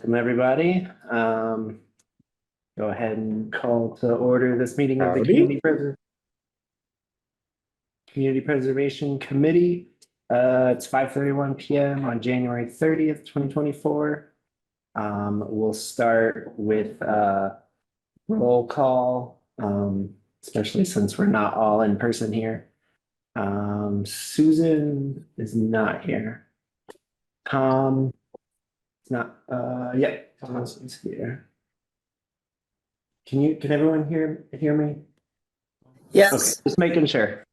Welcome, everybody. Go ahead and call to order this meeting of the Community Preservation Committee. It's 5:31 p.m. on January 30th, 2024. We'll start with roll call, especially since we're not all in person here. Susan is not here. Tom is not, yeah, Thomas is here. Can everyone hear me? Yes. Okay, just making sure.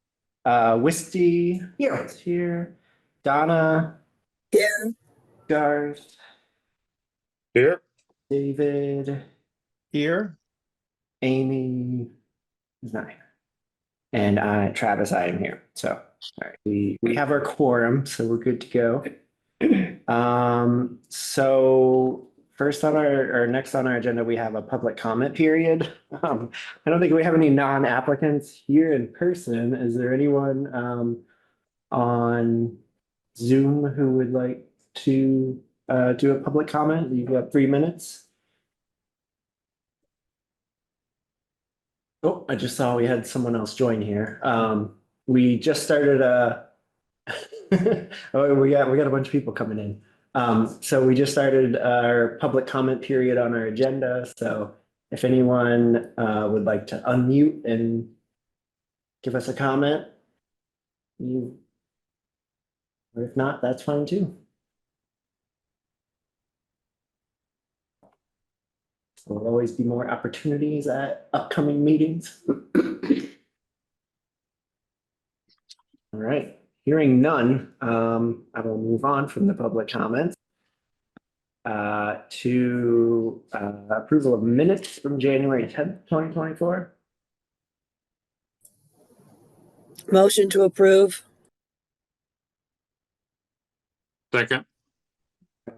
Wisty is here. Donna. Here. Garth. Here. David. Here. Amy is not here. And Travis, I am here. So all right, we have our quorum, so we're good to go. So first on our next on our agenda, we have a public comment period. I don't think we have any non-applicants here in person. Is there anyone on Zoom who would like to do a public comment? You've got 3 minutes. Oh, I just saw we had someone else join here. We just started oh, we got a bunch of people coming in. So we just started our public comment period on our agenda. So if anyone would like to unmute and give us a comment, or if not, that's fine too. So there'll always be more opportunities at upcoming meetings. All right. Hearing none, I will move on from the public comments to approval of minutes from January 10th, 2024. Motion to approve. Second.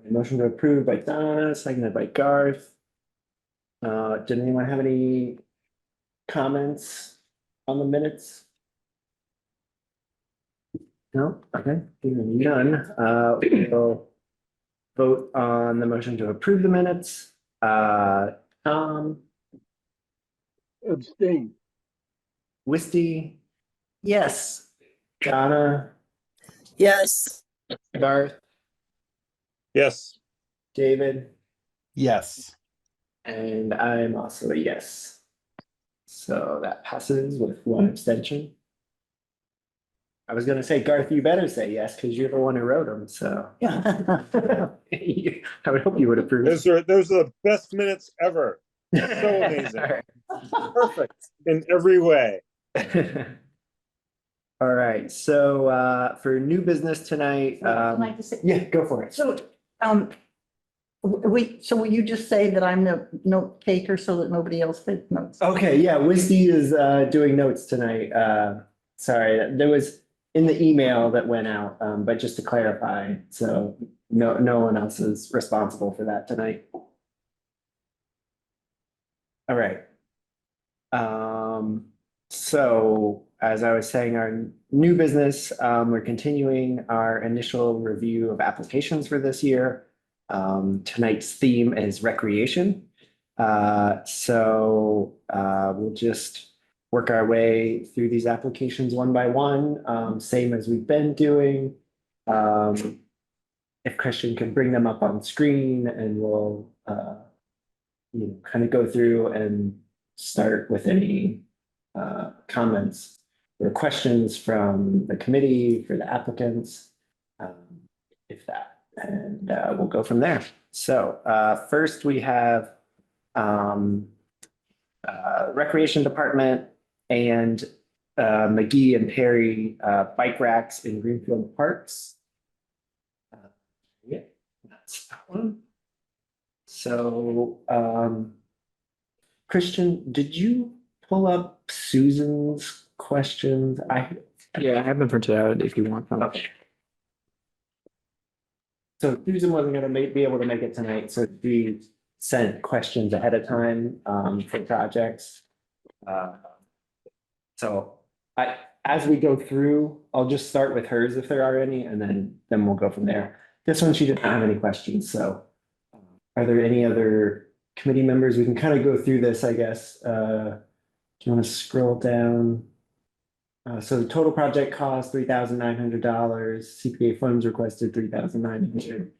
Motion to approve by Donna, seconded by Garth. Did anyone have any comments on the minutes? No? Okay. Hearing none, we'll vote on the motion to approve the minutes. Tom, Abstain. Wisty, Yes. Donna, Yes. Garth, Yes. David, Yes. and I'm also a yes. So that passes with one abstention. I was gonna say, Garth, you better say yes, because you're the one who wrote them, so. Yeah. I would hope you would approve. Those are the best minutes ever. So amazing. All right. Perfect in every way. All right, so for new business tonight, Can I just say, yeah, go for it. so, will you just say that I'm the note taker so that nobody else takes notes? Okay, yeah, Wisty is doing notes tonight. Sorry, there was in the email that went out, but just to clarify, so no one else is responsible for that tonight. All right. So as I was saying, our new business, we're continuing our initial review of applications for this year. Tonight's theme is recreation. So we'll just work our way through these applications one by one, same as we've been doing. If Christian can bring them up on screen, and we'll kind of go through and start with any comments or questions from the committee for the applicants, if that, and we'll go from there. So first we have Recreation Department and McGee and Perry bike racks in Greenfield Parks. Yeah, that's that one. So Christian, did you pull up Susan's questions? Yeah, I have them printed out if you want them. Okay. So Susan wasn't going to be able to make it tonight, so she sent questions ahead of time for projects. So as we go through, I'll just start with hers if there are any, and then we'll go from there. This one, she didn't have any questions, so Are there any other committee members? We can kind of go through this, I guess. Do you want to scroll down? So the total project cost, $3,900. CPA funds requested $3,900.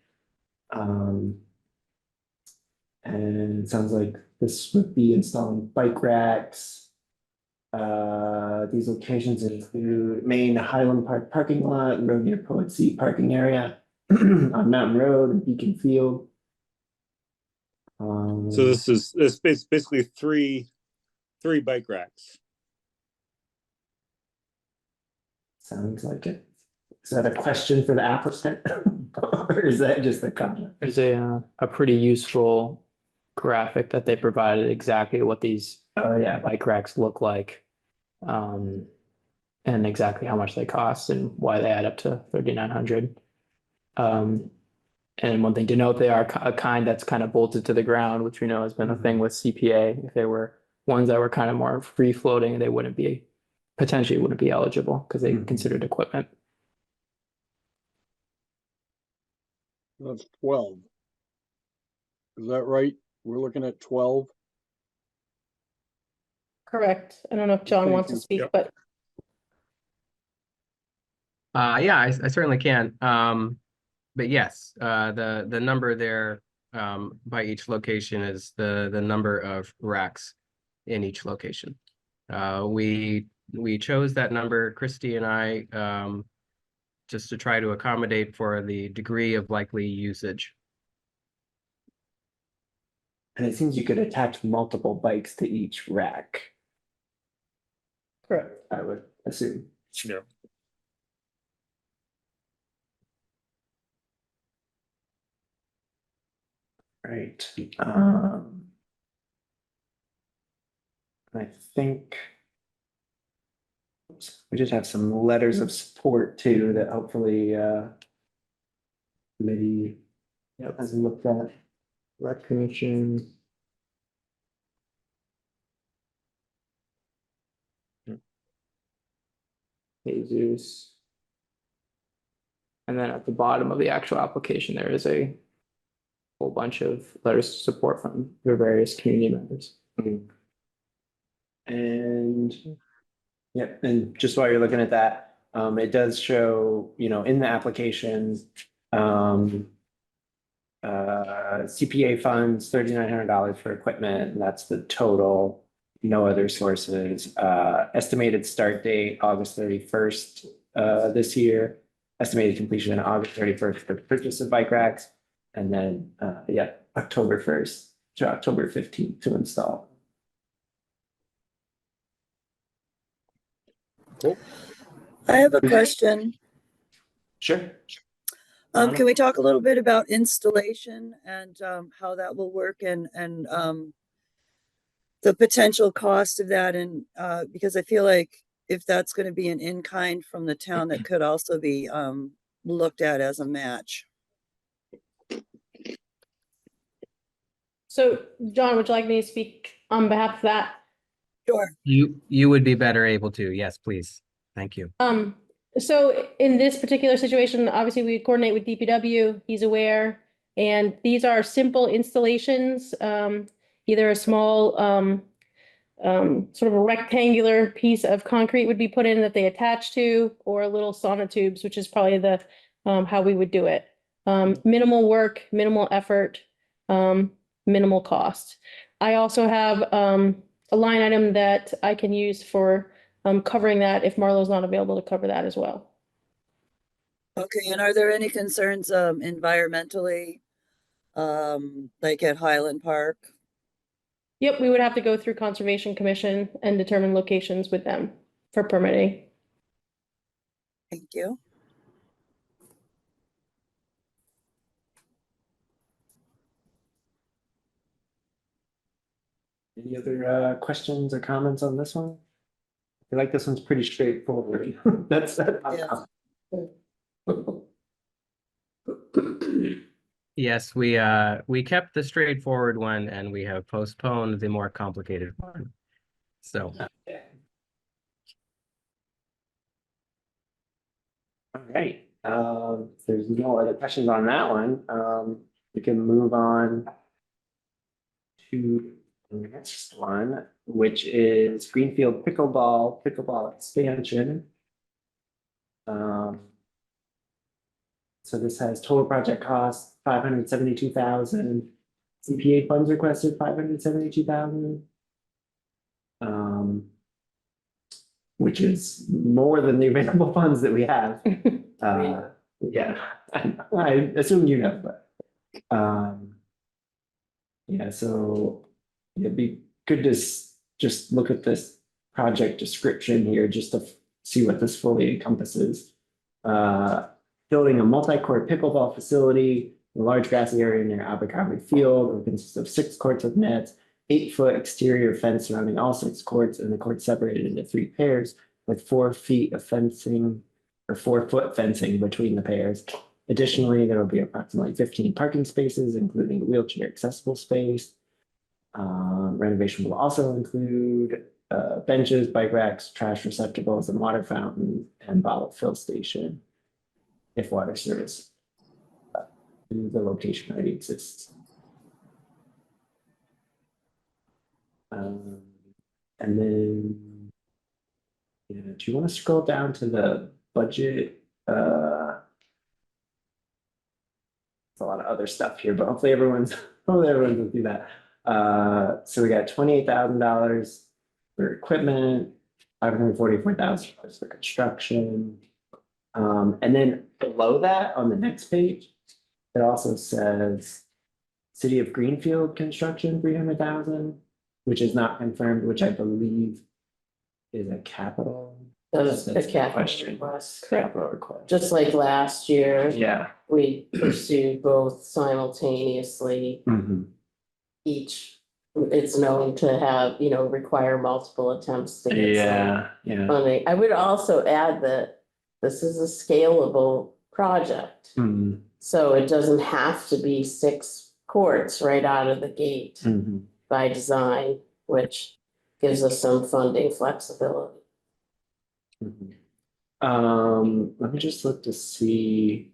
And it sounds like this would be installing bike racks. These locations include Main Highland Park parking lot, road near Poet Seat parking area on Mountain Road and Beacon Field. So this is basically three bike racks. Sounds like it. Is that a question for the applicant? Or is that just a comment? There's a pretty useful graphic that they provided exactly what these Oh, yeah. bike racks look like. And exactly how much they cost and why they add up to 3,900. And one thing to note, they are a kind that's kind of bolted to the ground, which we know has been a thing with CPA. If they were ones that were kind of more free floating, they potentially wouldn't be eligible because they considered equipment. That's 12. Is that right? We're looking at 12? Correct. I don't know if John Thank wants to you. speak, Yep. but Yeah, I certainly can. But yes, the number there by each location is the number of racks in each location. We chose that number, Christy and I, just to try to accommodate for the degree of likely usage. And it seems you could attach multiple bikes to each rack, correct. I would assume. Yeah. Right. I think we just have some letters of support too that hopefully committee hasn't looked at. Rec Commission. Jesus. And then at the bottom of the actual application, there is a whole bunch of letters of support from your various community members. And yeah, and just while you're looking at that, it does show, in the application, CPA funds, $3,900 for equipment, and that's the total. No other sources. Estimated start date, August 31st, this year. Estimated completion, August 31st for purchase of bike racks. And then, October 1st to October 15th to install. Cool. I have a question. Sure. Can we talk a little bit about installation and how that will work and the potential cost of that? And because I feel like if that's going to be an in-kind from the town, that could also be looked at as a match. So, John, would you like me to speak on behalf of that? Sure. You would be better able to. Yes, please. Thank you. So in this particular situation, obviously we coordinate with DPW, he's aware, and these are simple installations, either a small, sort of a rectangular piece of concrete would be put in that they attach to, or little sonotubes, which is probably the, how we would do it. Minimal work, minimal effort, minimal cost. I also have, a line item that I can use for covering that if Marlo's not available to cover that as well. Okay, and are there any concerns environmentally, like at Highland Park? Yep, we would have to go through Conservation Commission and determine locations with them for permitting. Thank you. Any other questions or comments on this one? I feel like this one's pretty straightforward. That's Yeah. Yes, we kept the straightforward one and we have postponed the more complicated one. So All right, if there's no other questions on that one, we can move on to the next one, which is Greenfield pickleball expansion. So this has total project cost 572,000. CPA funds requested 572,000. Which is more than the available funds that we have. Yeah, I assume you know, but yeah, so it'd be good to just look at this project description here just to see what this fully encompasses. Building a multi-court pickleball facility, a large grassy area near Abercrombie Field will consist of 6 courts of nets, 8-foot exterior fence surrounding all 6 courts, and the courts separated into 3 pairs with 4 feet of fencing or 4-foot fencing between the pairs. Additionally, there will be approximately 15 parking spaces, including wheelchair accessible space. Renovation will also include benches, bike racks, trash receptacles, and water fountain and bottle fill station, if water service in the location already exists. And then, yeah, do you want to scroll down to the budget? It's a lot of other stuff here, but hopefully everyone's will do that. So we got $28,000 for equipment, $544,000 for construction. And then below that on the next page, it also says City of Greenfield construction, 300,000, which is not confirmed, which I believe is a capital. That's a That's capital question. request. Capital request. Just like last year, Yeah. we pursued both simultaneously. Mhm. Each, it's known to have, require multiple attempts to get some Yeah. funding. I would also add that this is a scalable project. Mhm. So it doesn't have to be 6 courts right out of the gate Mhm. by design, which gives us some funding flexibility. Mhm. Let me just look to see.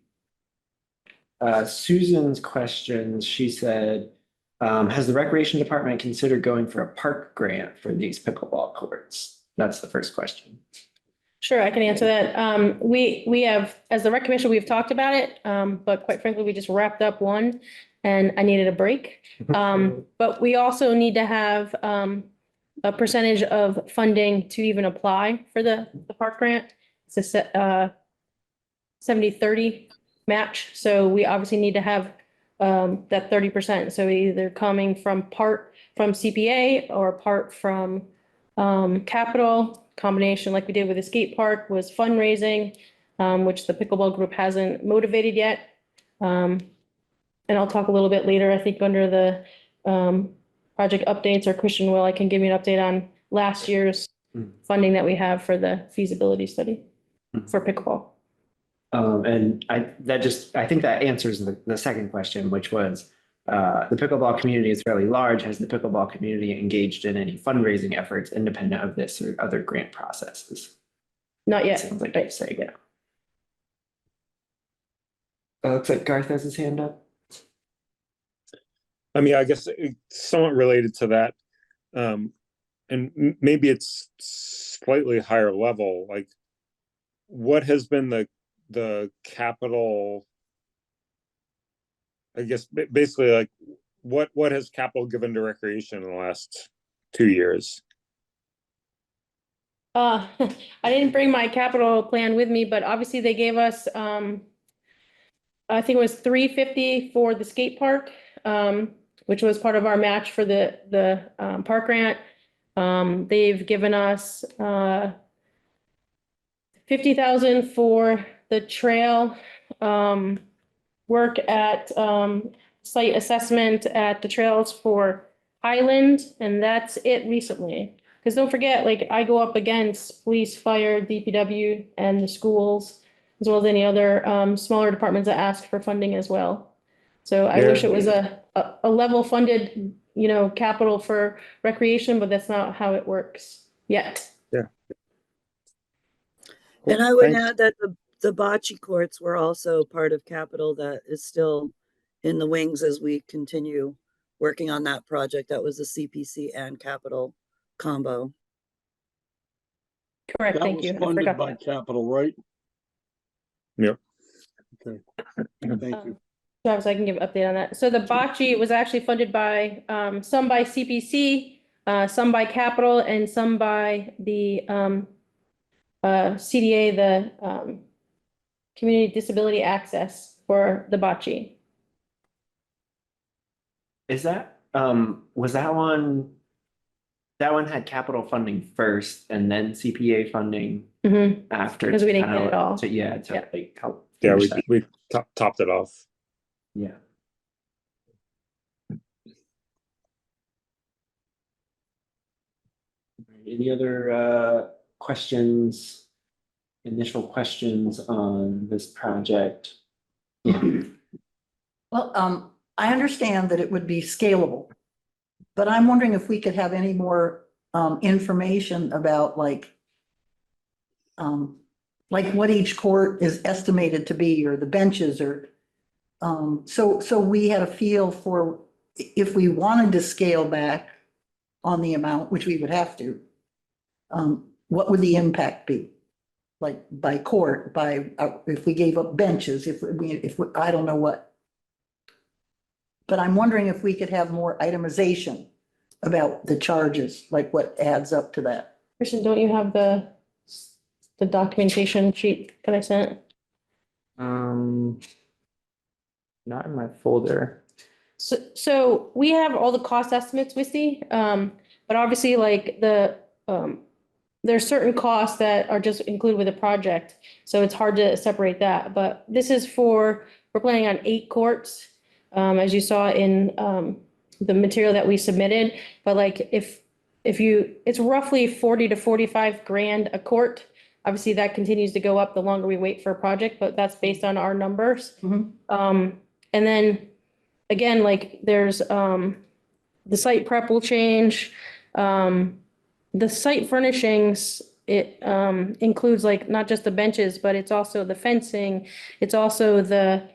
Susan's question, she said, has the recreation department considered going for a park grant for these pickleball courts? That's the first question. Sure, I can answer that. We have, as the rec commission, we've talked about it, but quite frankly, we just wrapped up one and I needed a break. But we also need to have a percentage of funding to even apply for the park grant. It's a set 70-30 match, so we obviously need to have that 30%. So either coming from part from CPA or part from capital. Combination like we did with the skate park was fundraising, which the pickleball group hasn't motivated yet. And I'll talk a little bit later, I think under the project updates, or Christian will, I can give you an update on last year's funding that we have for the feasibility study for pickleball. And I think that answers the second question, which was the pickleball community is fairly large. Has the pickleball community engaged in any fundraising efforts independent of this or other grant processes? Not yet. Sounds like you say, yeah. Looks like Garth has his hand up. I mean, I guess it's somewhat related to that. And maybe it's slightly higher level, like what has been the capital, I guess basically like what has capital given to recreation in the last 2 years? I didn't bring my capital plan with me, but obviously they gave us, I think it was $350 for the skate park, which was part of our match for the park grant. They've given us $50,000 for the trail, work at site assessment at the trails for Highland, and that's it recently. Because don't forget, like I go up against police, fire, DPW, and the schools, as well as any other smaller departments that ask for funding as well. So I wish it was a level funded, capital for recreation, but that's not how it works yet. Yeah. And I would Thanks. add that the bocce courts were also part of capital that is still in the wings as we continue working on that project. That was a CPC and capital combo. Correct, That thank was you. I funded forgot by that. capital, right? Yep. Okay, thank you. Travis, I can give an update on that. So the bocce was actually funded by, some by CPC, some by capital, and some by the, CDA, the, Community Disability Access for the bocce. Is that, was that one had capital funding first and then CPA funding Mhm. after? Because we to didn't kinda get it like- all. To, yeah, to Yeah. like help. Yeah, finish that. we topped it off. Yeah. Any other questions, initial questions on this project? Well, I understand that it would be scalable. But I'm wondering if we could have any more information about like what each court is estimated to be, or the benches, or so we had a feel for if we wanted to scale back on the amount, which we would have to, what would the impact be? Like by court, by, if we gave up benches, if I don't know what. But I'm wondering if we could have more itemization about the charges, like what adds up to that. Christian, don't you have the documentation sheet that I sent? Not in my folder. So we have all the cost estimates, Misty, but obviously like there's certain costs that are just included with the project, so it's hard to separate that, but this is we're planning on 8 courts, as you saw in, the material that we submitted, but like it's roughly 40 to 45 grand a court. Obviously, that continues to go up the longer we wait for a project, but that's based on our numbers. And then again, like there's, the site prep will change. The site furnishings, it, includes like not just the benches, but it's also the fencing. It's also the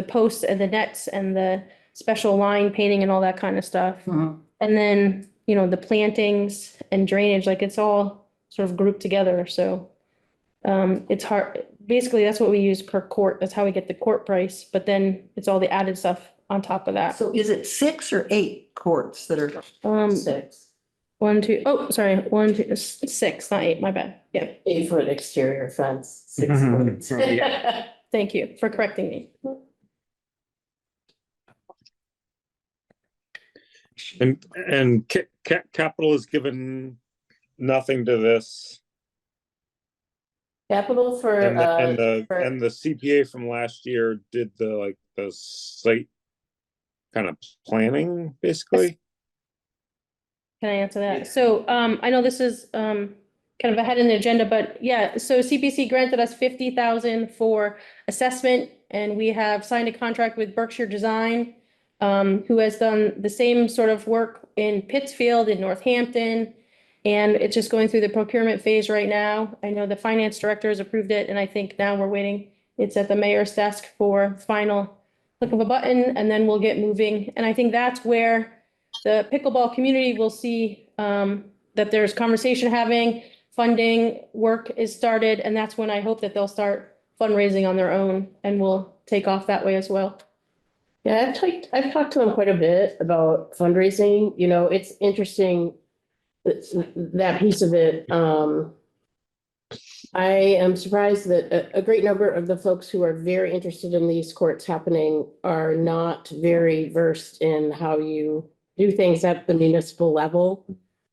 posts and the nets and the special line painting and all that kind of stuff. And then, you know, the plantings and drainage, like it's all sort of grouped together. So, it's hard. Basically, that's what we use per court. That's how we get the court price, but then it's all the added stuff on top of that. So is it 6 or 8 courts that are? 6. 1, 2, oh, sorry, 1, 2, 6, not 8, my bad. Yeah, 8-foot exterior fence, 6 foot. Yeah. thank you for correcting me. And capital has given nothing to this. Capital for, And the for- CPA from last year did the site kind of planning, basically. Can I answer that? So, I know this is, kind of ahead in the agenda, but yeah, so CPC granted us 50,000 for assessment, and we have signed a contract with Berkshire Design, who has done the same sort of work in Pittsfield, in Northampton, and it's just going through the procurement phase right now. I know the finance director has approved it, and I think now we're waiting. It's at the mayor's desk for final click of a button, and then we'll get moving. And I think that's where the pickleball community will see, that there's conversation having, funding, work is started, and that's when I hope that they'll start fundraising on their own, and we'll take off that way as well. Yeah, I've talked to them quite a bit about fundraising. You know, it's interesting, that piece of it. I am surprised that a great number of the folks who are very interested in these courts happening are not very versed in how you do things at the municipal level.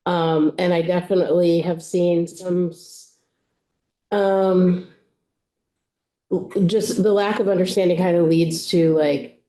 And I definitely have seen some, just the lack of understanding kind of leads to like,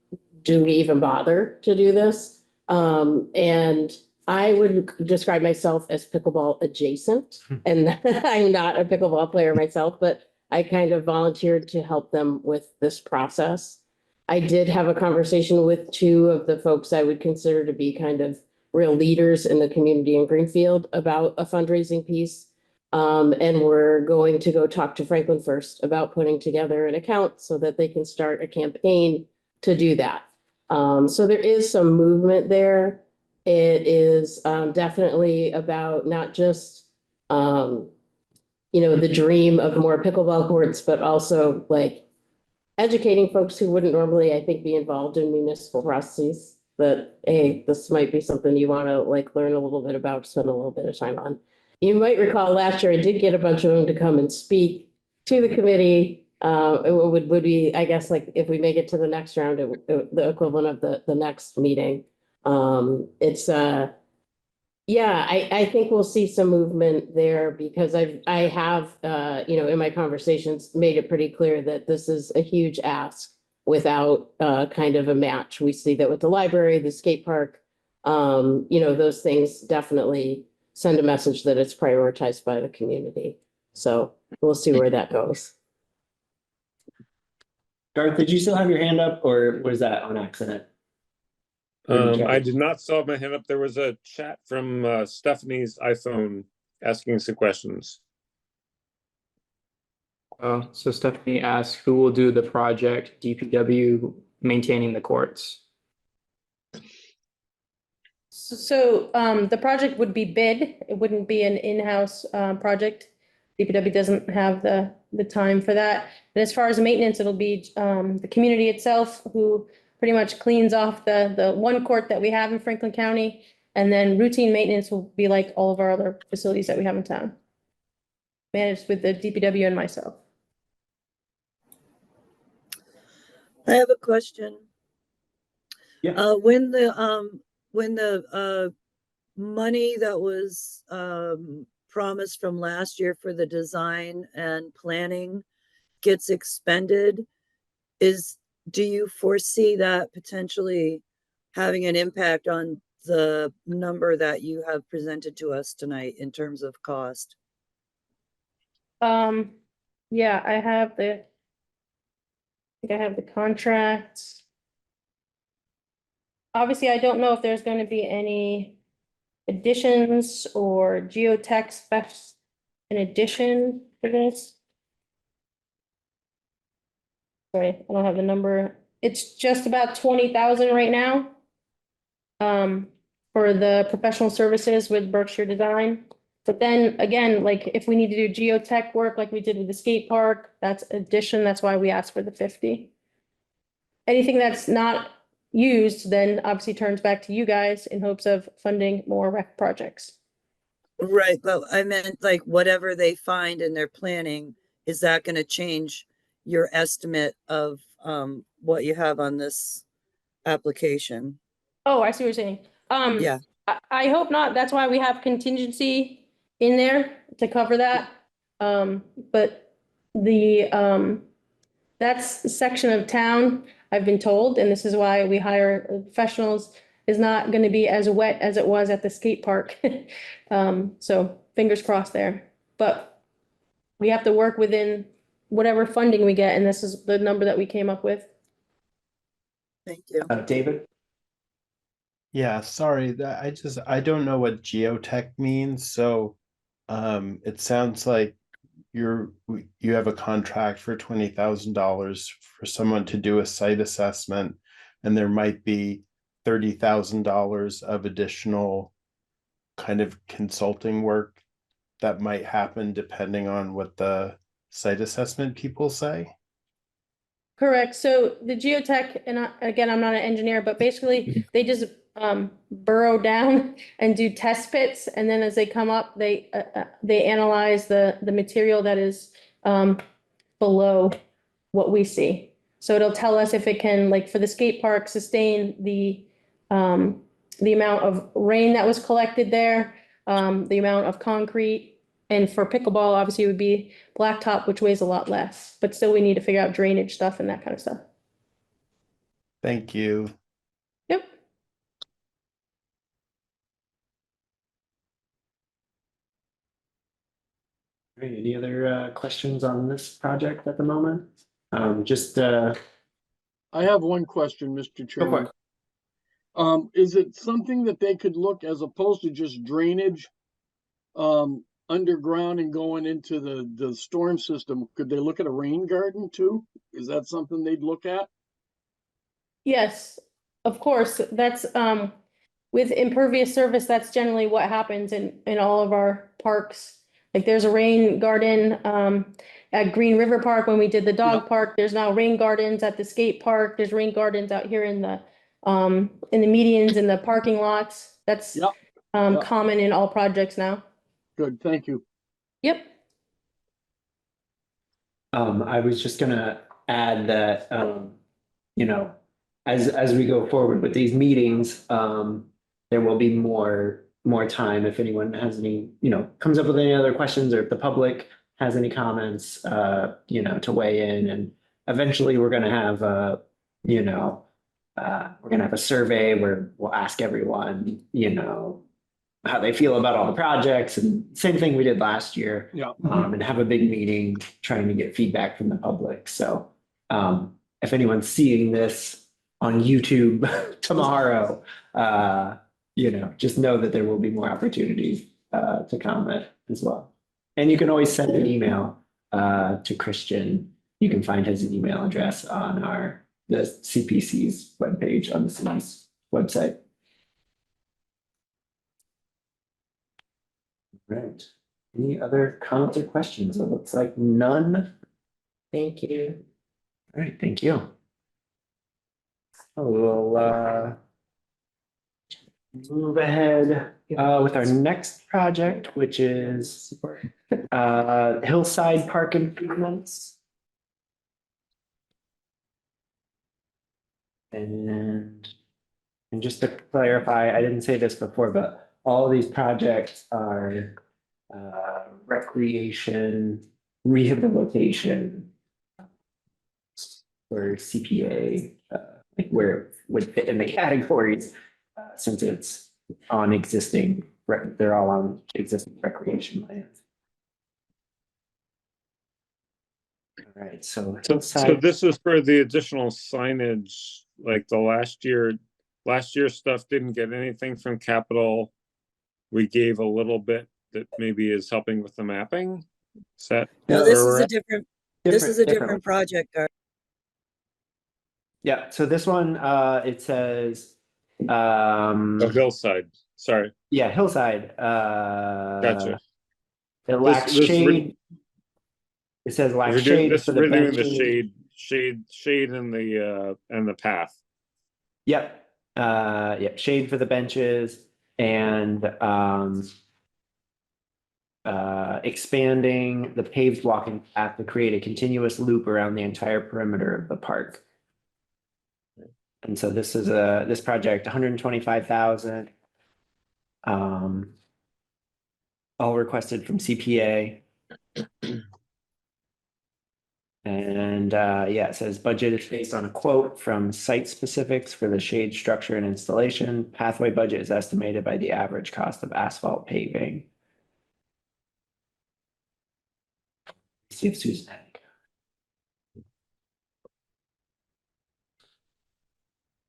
do we even bother to do this? And I would describe myself as pickleball adjacent, and I'm not a pickleball player myself, but I kind of volunteered to help them with this process. I did have a conversation with 2 of the folks I would consider to be kind of real leaders in the community in Greenfield about a fundraising piece. And we're going to go talk to Franklin first about putting together an account so that they can start a campaign to do that. So there is some movement there. It is definitely about not just the dream of more pickleball courts, but also like educating folks who wouldn't normally, I think, be involved in municipal processes. That, hey, this might be something you want to like learn a little bit about, spend a little bit of time on. You might recall last year I did get a bunch of them to come and speak to the committee. It would be, I guess, like if we make it to the next round, the equivalent of the next meeting. It's yeah, I think we'll see some movement there because I have in my conversations made it pretty clear that this is a huge ask without kind of a match. We see that with the library, the skate park, those things definitely send a message that it's prioritized by the community. So we'll see where that goes. Garth, did you still have your hand up or was that on accident? I did not still have my hand up. There was a chat from Stephanie's iPhone asking some questions. So Stephanie asked, who will do the project, DPW maintaining the courts? So the project would be bid. It wouldn't be an in-house project. DPW doesn't have the time for that. And as far as maintenance, it'll be the community itself who pretty much cleans off the one court that we have in Franklin County. And then routine maintenance will be like all of our other facilities that we have in town. Managed with the DPW and myself. I have a question. Yeah. When the money that was promised from last year for the design and planning gets expended, do you foresee that potentially having an impact on the number that you have presented to us tonight in terms of cost? Yeah, I think I have the contract. Obviously, I don't know if there's going to be any additions or geotech specs in addition to this. Sorry, I don't have the number. It's just about 20,000 right now. For the professional services with Berkshire Design. But then again, like if we need to do geotech work like we did with the skate park, that's addition. That's why we asked for the 50. Anything that's not used then obviously turns back to you guys in hopes of funding more rec projects. Right, but I meant like whatever they find in their planning, is that going to change your estimate of what you have on this application? Oh, I see what you're saying. Yeah. I hope not. That's why we have contingency in there to cover that. But that's the section of town, I've been told, and this is why we hire professionals, is not going to be as wet as it was at the skate park. So fingers crossed there. But we have to work within whatever funding we get, and this is the number that we came up with. Thank you. David? Yeah, sorry, I don't know what geotech means, so it sounds like you have a contract for $20,000 for someone to do a site assessment, and there might be $30,000 of additional kind of consulting work that might happen depending on what the site assessment people say. Correct. So the geotech, and again, I'm not an engineer, but basically they just burrow down and do test pits, and then as they come up, they analyze the material that is below what we see. So it'll tell us if it can, like for the skate park, sustain the amount of rain that was collected there, the amount of concrete. And for pickleball, obviously it would be blacktop, which weighs a lot less, but still we need to figure out drainage stuff and that kind of stuff. Thank you. Yep. Right, any other questions on this project at the moment? I have one question, Mr. Go for Chairman. it. Is it something that they could look, as opposed to just drainage, underground and going into the storm system, could they look at a rain garden too? Is that something they'd look at? Yes. Of course, that's, with impervious surface, that's generally what happens in all of our parks. Like there's a rain garden, at Green River Park, when we did the dog park, there's now rain gardens at the skate park, there's rain gardens out here in the medians, in the parking lots. That's, Yep. Yep. common in all projects now. Good, thank you. Yep. I was just gonna add that, you know, as we go forward with these meetings, there will be more time if anyone has any, comes up with any other questions, or if the public has any comments, to weigh in. And eventually we're gonna have we're gonna have a survey where we'll ask everyone, how they feel about all the projects, and same thing we did last year. Yeah. And have a big meeting trying to get feedback from the public. So if anyone's seeing this on YouTube tomorrow, just know that there will be more opportunities to comment as well. And you can always send an email to Christian. You can find his email address on the CPC's webpage on the city's website. Right. Any other comments or questions? It looks like none. Thank you. All right, thank you. We'll move ahead with our next project, which is Hillside Park improvements. And just to clarify, I didn't say this before, but all of these projects are recreation, rehabilitation, or CPA, like where it would fit in the categories, since it's on existing, they're all on existing recreation lands. All right, so So this is for the additional signage, like the last year stuff didn't get anything from capital. We gave a little bit that maybe is helping with the mapping. Is that? No, this is a different different project. Yeah, so this one, it says, Oh, Hillside, sorry, yeah, Hillside, gotcha. it lacks This shade. It says lacks shade for the We're doing the benches. shade in the path. Yep, yep, shade for the benches, and expanding the paved walking path to create a continuous loop around the entire perimeter of the park. And so this is this project, 125,000. All requested from CPA. And yeah, it says budget is based on a quote from Site Specifics for the shade structure and installation. Pathway budget is estimated by the average cost of asphalt paving. See if Susan had any.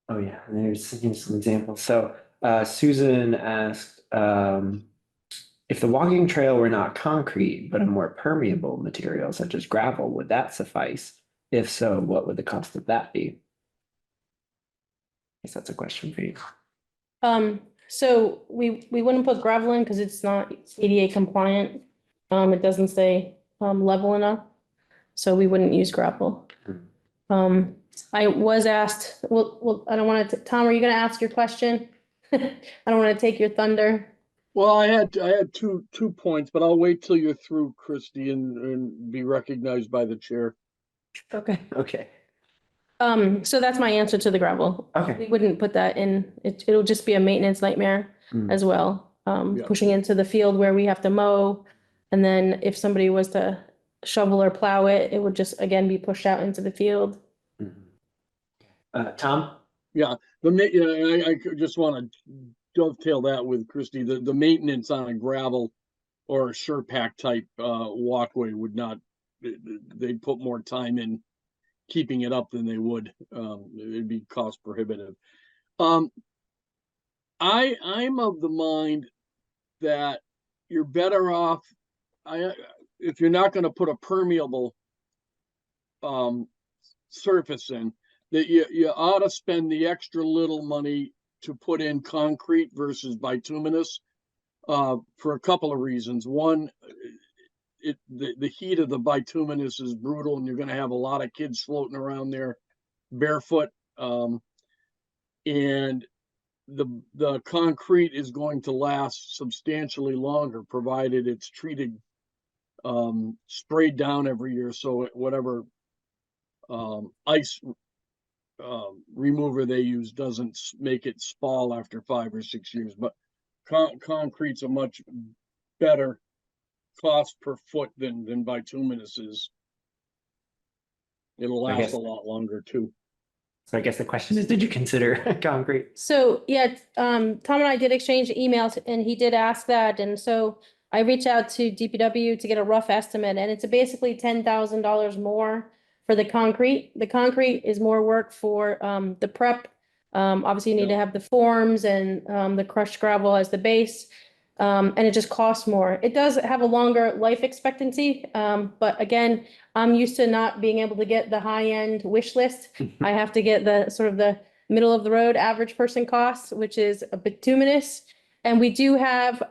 Oh yeah, and here's some examples. So Susan asked, if the walking trail were not concrete, but a more permeable material such as gravel, would that suffice? If so, what would the cost of that be? I guess that's a question for you. So we wouldn't put gravel in because it's not ADA compliant. It doesn't say level enough, so we wouldn't use gravel. I was asked, well, I don't want to, Tom, are you gonna ask your question? I don't want to take your thunder. Well, I had two points, but I'll wait till you're through, Christie, and be recognized by the chair. Okay. Okay. So that's my answer to the gravel. Okay. We wouldn't put that in. It'll just be a maintenance nightmare as well. Yeah. Pushing into the field where we have to mow. And then if somebody was to shovel or plow it, it would just again be pushed out into the field. Tom? Yeah, I just want to dovetail that with Christie. The maintenance on a gravel or a SurePack type walkway would not, they'd put more time in keeping it up than they would. It'd be cost prohibitive. I'm of the mind that you're better off, if you're not going to put a permeable surface in, that you ought to spend the extra little money to put in concrete versus bituminous, for a couple of reasons. One, the heat of the bituminous is brutal, and you're going to have a lot of kids floating around there barefoot. And the concrete is going to last substantially longer, provided it's treated, sprayed down every year. So whatever ice remover they use doesn't make it spall after 5 or 6 years. But concrete's a much better cost per foot than bituminous is. It'll I last guess- a lot longer too. So I guess the question is, did you consider concrete? So, yeah, Tom and I did exchange emails and he did ask that. And so I reached out to DPW to get a rough estimate, and it's basically $10,000 more for the concrete. The concrete is more work for the prep. Obviously you need to have the forms and the crushed gravel as the base. And it just costs more. It does have a longer life expectancy. But again, I'm used to not being able to get the high-end wish list. I have to get the sort of the middle of the road average person cost, which is a bituminous. And we do have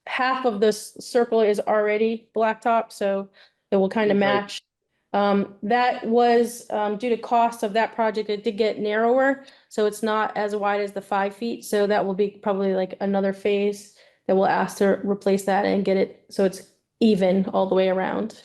half of this circle is already blacktop, so it will kind of Okay. match. That was due to cost of that project. It did get narrower, so it's not as wide as the 5 feet. So that will be probably like another phase that we'll ask to replace that and get it so it's even all the way around.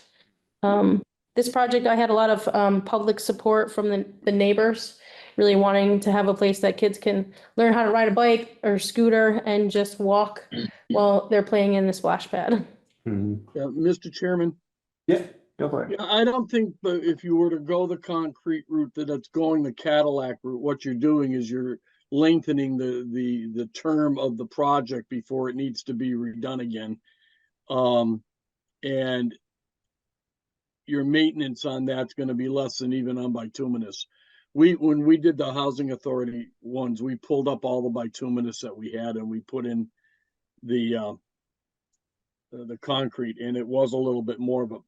This project, I had a lot of public support from the neighbors, really wanting to have a place that kids can learn how to ride a bike or scooter and just walk while they're playing in the splash pad. Mr. Chairman, Yeah, go for it. yeah, I don't think that if you were to go the concrete route, that it's going the Cadillac route. What you're doing is you're lengthening the term of the project before it needs to be redone again. And your maintenance on that's going to be less than even on bituminous. When we did the housing authority ones, we pulled up all the bituminous that we had and we put in the concrete, and it was a little bit more, but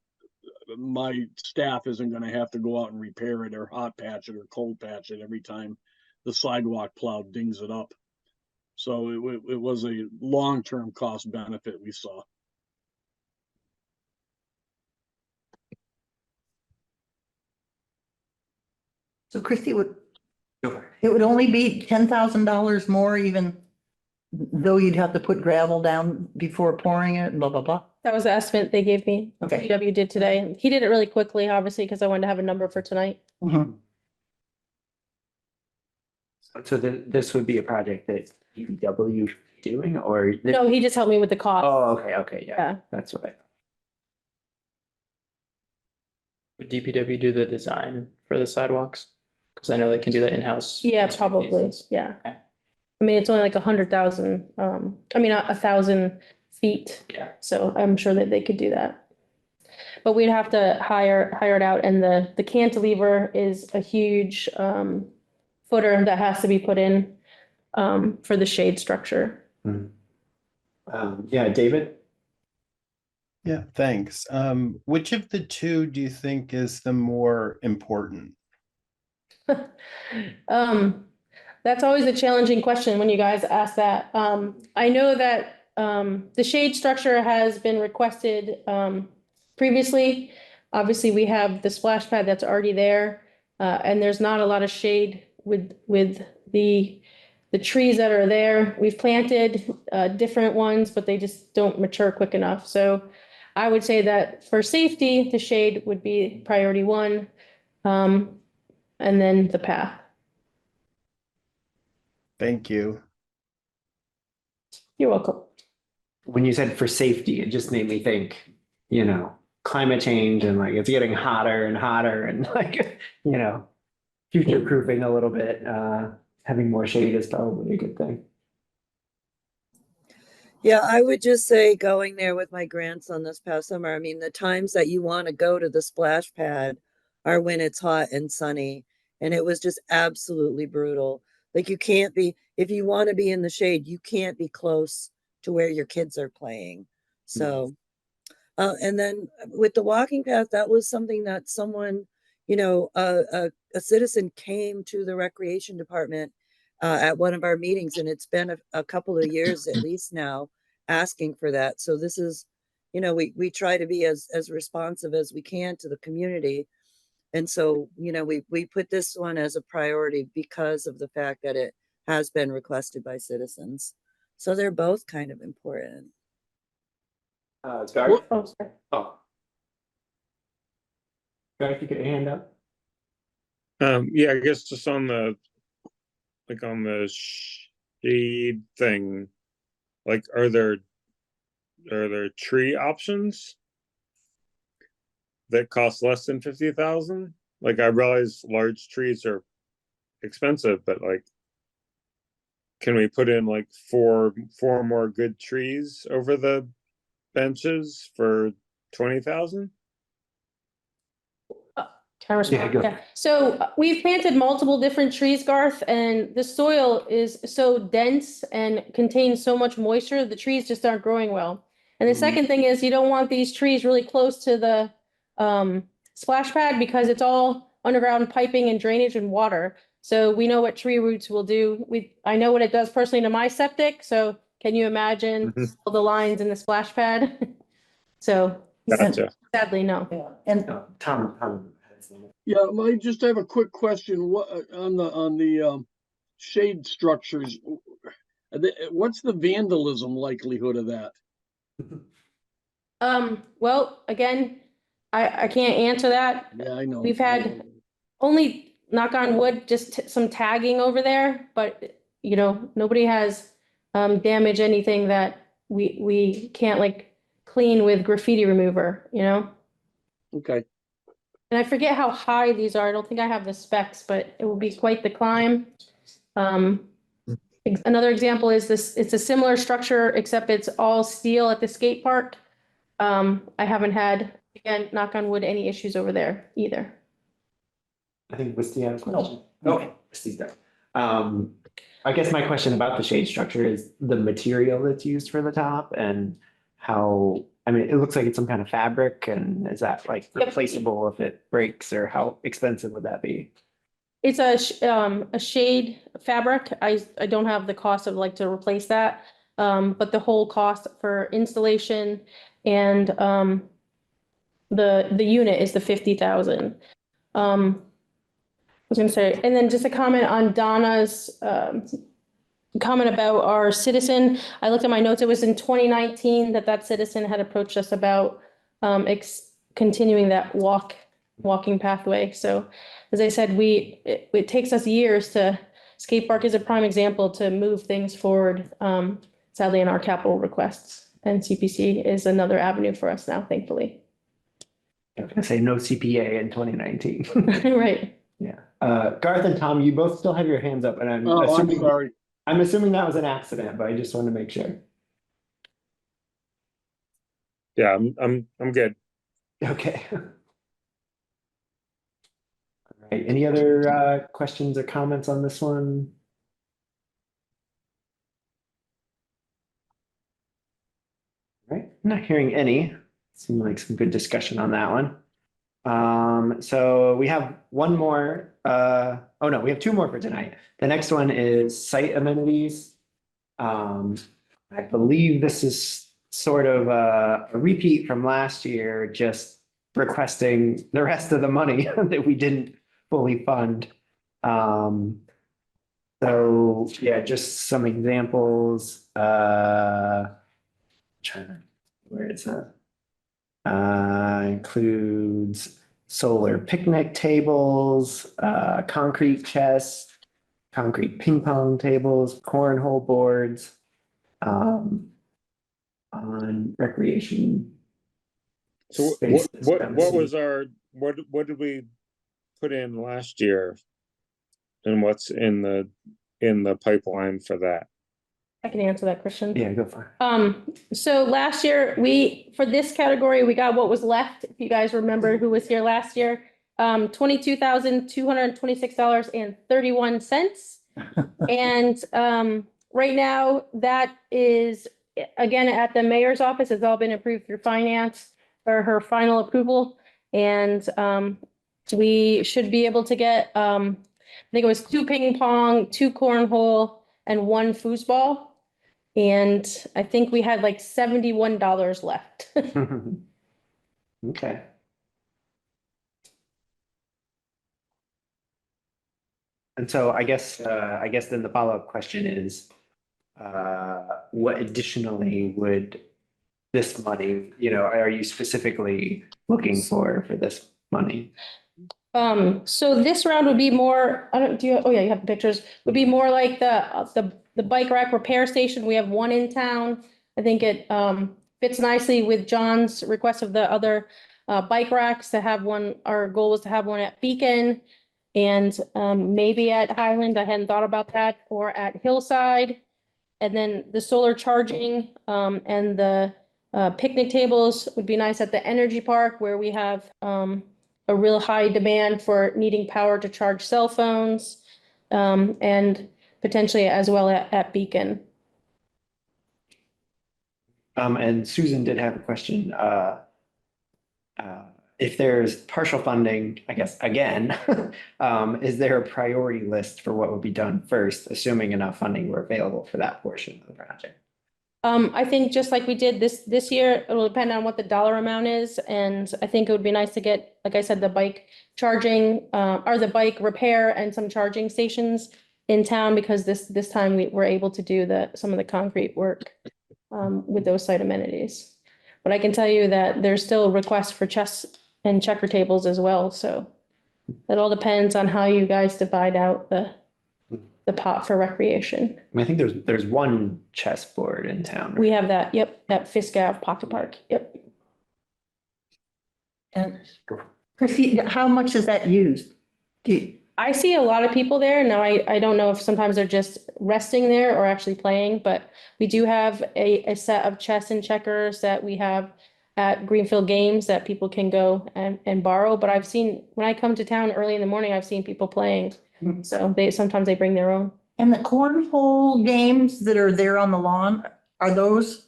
my staff isn't going to have to go out and repair it or hot patch it or cold patch it every time the sidewalk plow dings it up. So it was a long-term cost benefit we saw. So Christie, Go for it. it would only be $10,000 more, even though you'd have to put gravel down before pouring it and blah, blah, blah. That was the estimate they gave me. Okay. DPW did today. He did it really quickly, obviously, because I wanted to have a number for tonight. Mhm. So this would be a project that DPW is doing, or? No, he just helped me with the cost. Oh, okay, yeah, Yeah. that's what I thought. Would DPW do the design for the sidewalks? Because I know they can do that in-house. Yeah, probably, yeah. Okay. I mean, it's only like 100,000, 1,000 feet. Yeah. So I'm sure that they could do that. But we'd have to hire it out, and the cantilever is a huge footer that has to be put in for the shade structure. Yeah, David? Yeah, thanks. Which of the two do you think is the more important? That's always a challenging question when you guys ask that. I know that the shade structure has been requested previously. Obviously, we have the splash pad that's already there, and there's not a lot of shade with the trees that are there. We've planted different ones, but they just don't mature quick enough. So I would say that for safety, the shade would be priority one, and then the path. Thank you. You're welcome. When you said for safety, it just made me think, climate change and like it's getting hotter and hotter and like, future proofing a little bit. Having more shade is probably a good thing. Yeah, I would just say going there with my grandson this past summer. I mean, the times that you want to go to the splash pad are when it's hot and sunny, and it was just absolutely brutal. Like you can't be, if you want to be in the shade, you can't be close to where your kids are playing. So, and then with the walking path, that was something that someone, you know, a citizen came to the recreation department at one of our meetings, and it's been a couple of years at least now asking for that. So this is, you know, we try to be as responsive as we can to the community. And so, you know, we put this one as a priority because of the fact that it has been requested by citizens. So they're both kind of important. Garth? Oh, sorry. Oh. Garth, you get your hand up? Yeah, I guess just on the shade thing, like are there tree options that cost less than 50,000? Like I realize large trees are expensive, but like can we put in like four more good trees over the benches for 20,000? Can I respond? Yeah, go. Yeah. So we've planted multiple different trees, Garth, and the soil is so dense and contains so much moisture, the trees just aren't growing well. And the second thing is you don't want these trees really close to the splash pad because it's all underground piping and drainage and water. So we know what tree roots will do. I know what it does personally to my septic. So can you imagine all the lines in the splash pad? So Gotcha. sadly, no. Yeah, and Tom. Yeah, I just have a quick question. What on the shade structures? What's the vandalism likelihood of that? Well, again, I can't answer that. Yeah, I know. We've had only, knock on wood, just some tagging over there, but you know, nobody has damaged anything that we can't like clean with graffiti remover, you know? Okay. And I forget how high these are. I don't think I have the specs, but it will be quite the climb. Another example is this, it's a similar structure, except it's all steel at the skate park. I haven't had, again, knock on wood, any issues over there either. I think Misty had a question. Okay, Misty's there. I guess my question about the shade structure is the material that's used for the top and how, I mean, it looks like it's some kind of fabric, and is that like Yep. replaceable if it breaks, or how expensive would that be? It's a shade fabric. I don't have the cost of like to replace that. But the whole cost for installation and the unit is the 50,000. I was gonna say, and then just a comment on Donna's comment about our citizen. I looked at my notes. It was in 2019 that citizen had approached us about continuing that walking pathway. So as I said, it takes us years skate park is a prime example to move things forward. Sadly, in our capital requests, and CPC is another avenue for us now, thankfully. I was gonna say no CPA in 2019. Right. Yeah. Garth and Tom, you both still have your hands up, and I'm I'm sorry. I'm assuming that was an accident, but I just want to make sure. Yeah, I'm good. Okay. All right. Any other questions or comments on this one? All right. I'm not hearing any. Seemed like some good discussion on that one. So we have one more. Oh no, we have two more for tonight. The next one is site amenities. I believe this is sort of a repeat from last year, just requesting the rest of the money that we didn't fully fund. So yeah, just some examples. Trying to, where it's at. Includes solar picnic tables, concrete chests, concrete ping pong tables, cornhole boards, on recreation. So spaces what around the was city. our what did we put in last year, and what's in the pipeline for that? I can answer that, Christian. Yeah, go for it. So last year for this category, we got what was left. If you guys remember who was here last year, $22,226.31. And right now that is, again, at the mayor's office. It's all been approved through finance for her final approval. And we should be able to get, I think it was 2 ping pong, 2 cornhole, and 1 foosball. And I think we had like $71 left. Okay. And so I guess then the follow-up question is, what additionally would this money, are you specifically looking for this money? So this round would be more, oh yeah, you have the pictures, would be more like the bike rack repair station. We have 1 in town. I think it, fits nicely with John's request of the other, bike racks to have one. Our goal was to have one at Beacon and, maybe at Highland. I hadn't thought about that, or at Hillside. And then the solar charging, and the, picnic tables would be nice at the energy park where we have, a real high demand for needing power to charge cell phones, and potentially as well at Beacon. And Susan did have a question. If there's partial funding, I guess, again, is there a priority list for what would be done first, assuming enough funding were available for that portion of the project? I think just like we did this year, it'll depend on what the dollar amount is, and I think it would be nice to get, like I said, the bike charging, or the bike repair and some charging stations in town, because this time we were able to do some of the concrete work, with those site amenities. But I can tell you that there's still requests for chess and checker tables as well, so it all depends on how you guys divide out the pot for recreation. I think there's 1 chessboard in town. We have that, yep, at Fisk Ave Pocket Park, yep. And Chrissy, how much is that used? I see a lot of people there. Now, I don't know if sometimes they're just resting there or actually playing, but we do have a set of chess and checkers that we have at Greenfield Games that people can go and borrow. But I've seen, when I come to town early in the morning, I've seen people playing. So sometimes they bring their own. And the cornhole games that are there on the lawn, are those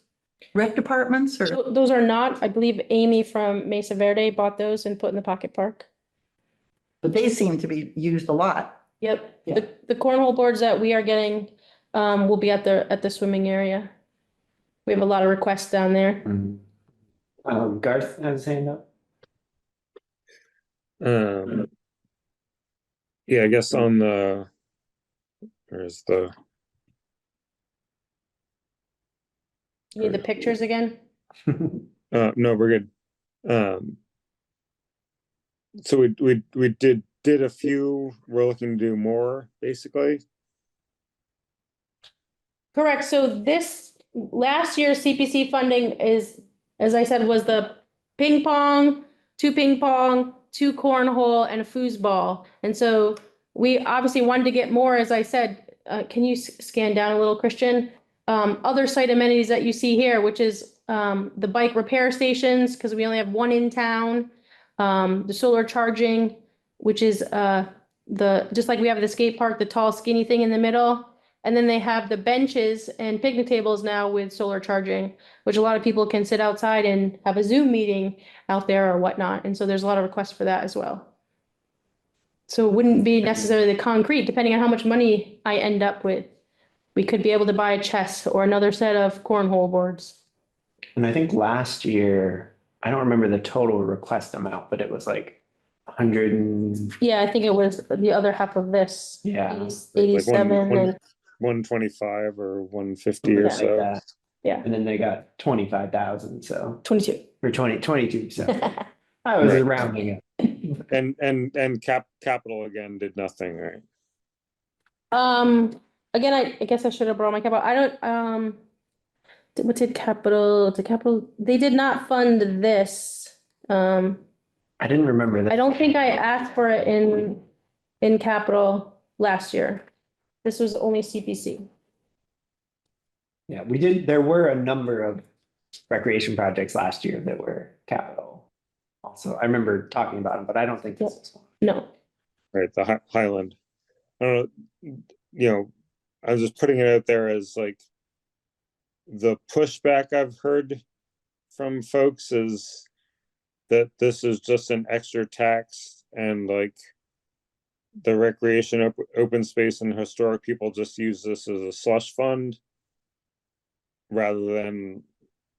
rec departments or? So those are not, I believe Amy from Mesa Verde bought those and put in the Pocket Park. But they seem to be used a lot. Yep, Yeah. the cornhole boards that we are getting, will be at the swimming area. We have a lot of requests down there. Garth has his hand up. Yeah, I guess on the, there's the, You need the pictures again? no, we're good. So we did a few, we're looking to do more, basically. Correct. So this last year's CPC funding is, as I said, was the ping pong, 2 ping pong, 2 cornhole, and a foosball. And so we obviously wanted to get more, as I said. Can you scan down a little, Christian? Other site amenities that you see here, which is the bike repair stations, because we only have 1 in town. The solar charging, which is just like we have the skate park, the tall skinny thing in the middle. And then they have the benches and picnic tables now with solar charging, which a lot of people can sit outside and have a Zoom meeting out there or whatnot. And so there's a lot of requests for that as well. So it wouldn't be necessarily the concrete, depending on how much money I end up with. We could be able to buy a chess or another set of cornhole boards. And I think last year, I don't remember the total request amount, but it was like 100 and Yeah, I think it was the other half of this. Yeah. 87 and 125 or 150 Yeah. or like so. that. yeah, And then they got 25,000, so 22. for 22, so I was Right. rounding it. And capital again did nothing, right? Again, I guess I should have brought my capital. I don't, what did capital, they did not fund this. I didn't remember that. I don't think I asked for it in capital last year. This was only CPC. Yeah, we did, there were a number of recreation projects last year that were capital. Also, I remember talking about them, but I don't think this was one. No. Right, the Highland. I don't know, I was just putting it out there as like the pushback I've heard from folks is that this is just an extra tax and like the recreation, open space and historic people just use this as a slush fund rather than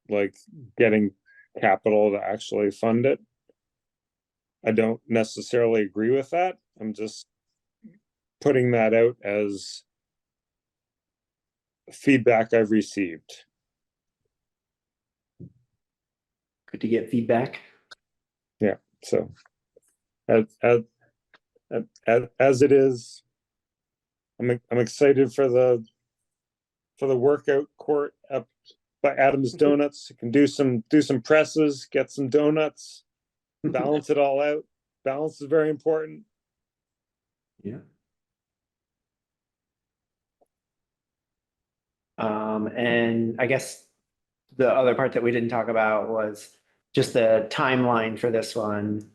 like getting capital to actually fund it. I don't necessarily agree with that. I'm just putting that out as feedback I've received. Good to get feedback. Yeah, so as it is, I'm excited for the workout court up by Adam's Donuts. You can do some presses, get some donuts, balance it all out. Balance is very important. Yeah. And I guess the other part that we didn't talk about was just the timeline for this one.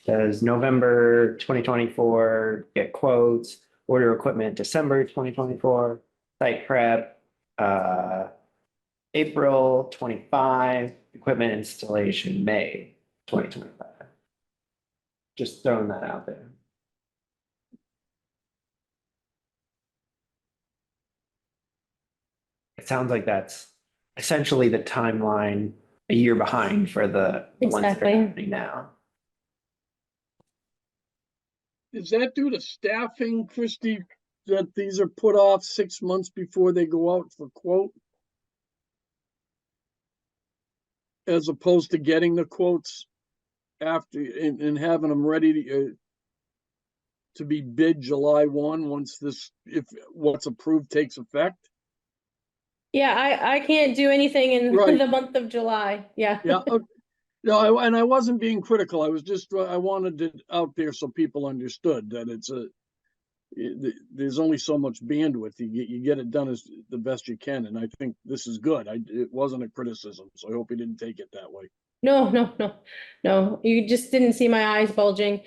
Does November 2024 get quotes, order equipment December 2024, site prep, April 25, equipment installation May 2025. Just throwing that out there. It sounds like that's essentially the timeline a year behind for the ones that are Exactly. happening now. Is that due to staffing, Christie, that these are put off 6 months before they go out for quote? As opposed to getting the quotes after and having them ready to be bid July 1 once this, if what's approved takes effect? Yeah, I can't do anything in Right. the month of July. Yeah. Yeah. No, and I wasn't being critical. I was just, I wanted it out there so people understood that there's only so much bandwidth. You get it done as the best you can. And I think this is good. It wasn't a criticism. So I hope you didn't take it that way. No. You just didn't see my eyes bulging.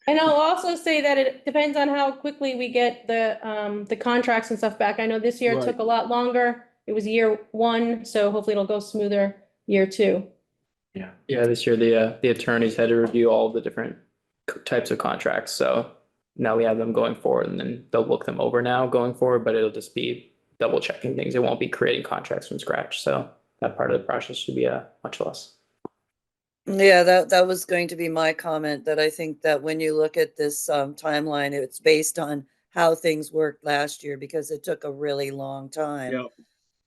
And I'll also say that it depends on how quickly we get the contracts and stuff back. I know this year it Right. took a lot longer. It was year 1, so hopefully it'll go smoother year 2. Yeah, this year the attorneys had to review all the different types of contracts, so now we have them going forward, and then they'll look them over now going forward, but it'll just be double checking things. It won't be creating contracts from scratch, so that part of the process should be much less. Yeah, that was going to be my comment, that I think that when you look at this timeline, it's based on how things worked last year because it took a really long time. Yeah.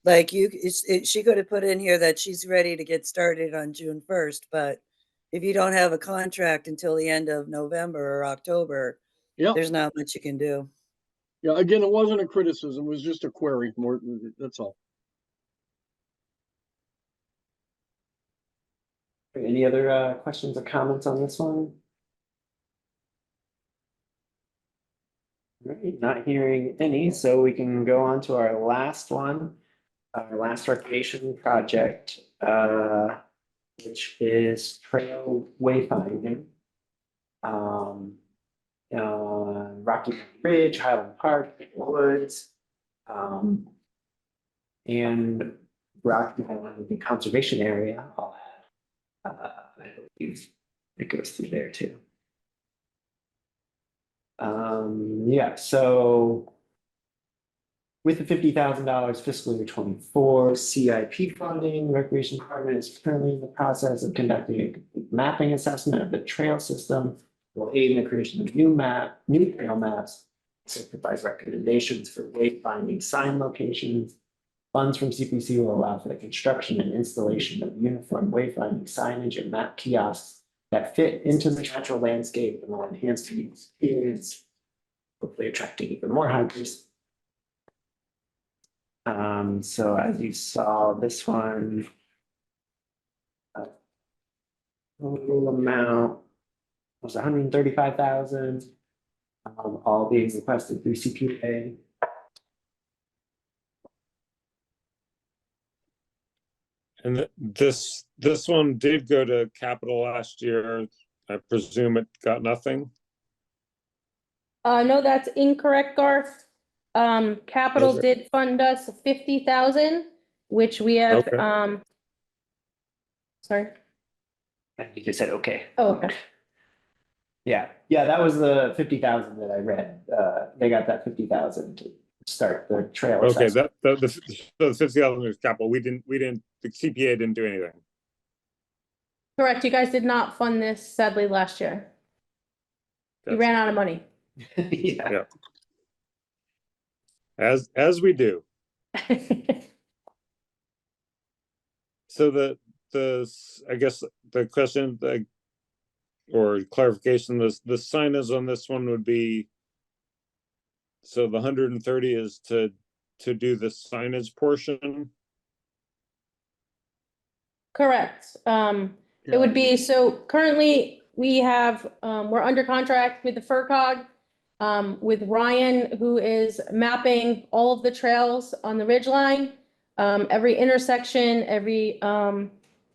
Like she could have put in here that she's ready to get started on June 1st, but if you don't have a contract until the end of November or October, Yeah. there's not much you can do. Yeah. Again, it wasn't a criticism. It was just a query. More. That's all. Any other questions or comments on this one? All right, not hearing any, so we can go on to our last one, our last recreation project, which is trail wayfinding. Rocky Mountain Ridge, Highland Park, Woods, and Rocky Mountain Conservation Area. I believe it goes through there too. Yeah, so with the $50,000 fiscal year 24 CIP funding, Recreation Department is currently in the process of conducting a complete mapping assessment of the trail system. Will aid in the creation of new trail maps, so provide recommendations for wayfinding sign locations. Funds from CPC will allow for the construction and installation of uniform wayfinding signage and map kiosks that fit into the natural landscape and will enhance the experience, hopefully attracting even more hikers. So as you saw, this one, total amount was 135,000, all being requested through CPA. And this one did go to capital last year. I presume it got nothing. No, that's incorrect, Garth. Capital Okay. did fund us 50,000, which we have, Okay. sorry. And he just said, okay. Oh, okay. Yeah, that was the 50,000 that I read. They got that 50,000 to start the trail Okay, assessment. the 50,000 is capital. The CPA didn't do anything. Correct. You guys did not fund this sadly last year. You ran out of money. Yeah. As we do. So I guess the question or clarification, the signage on this one would be, so the 130 is to do the signage portion. Correct. It would be, so currently we have, we're under contract with the FERCog, with Ryan, who is mapping all of the trails on the ridgeline, every intersection, and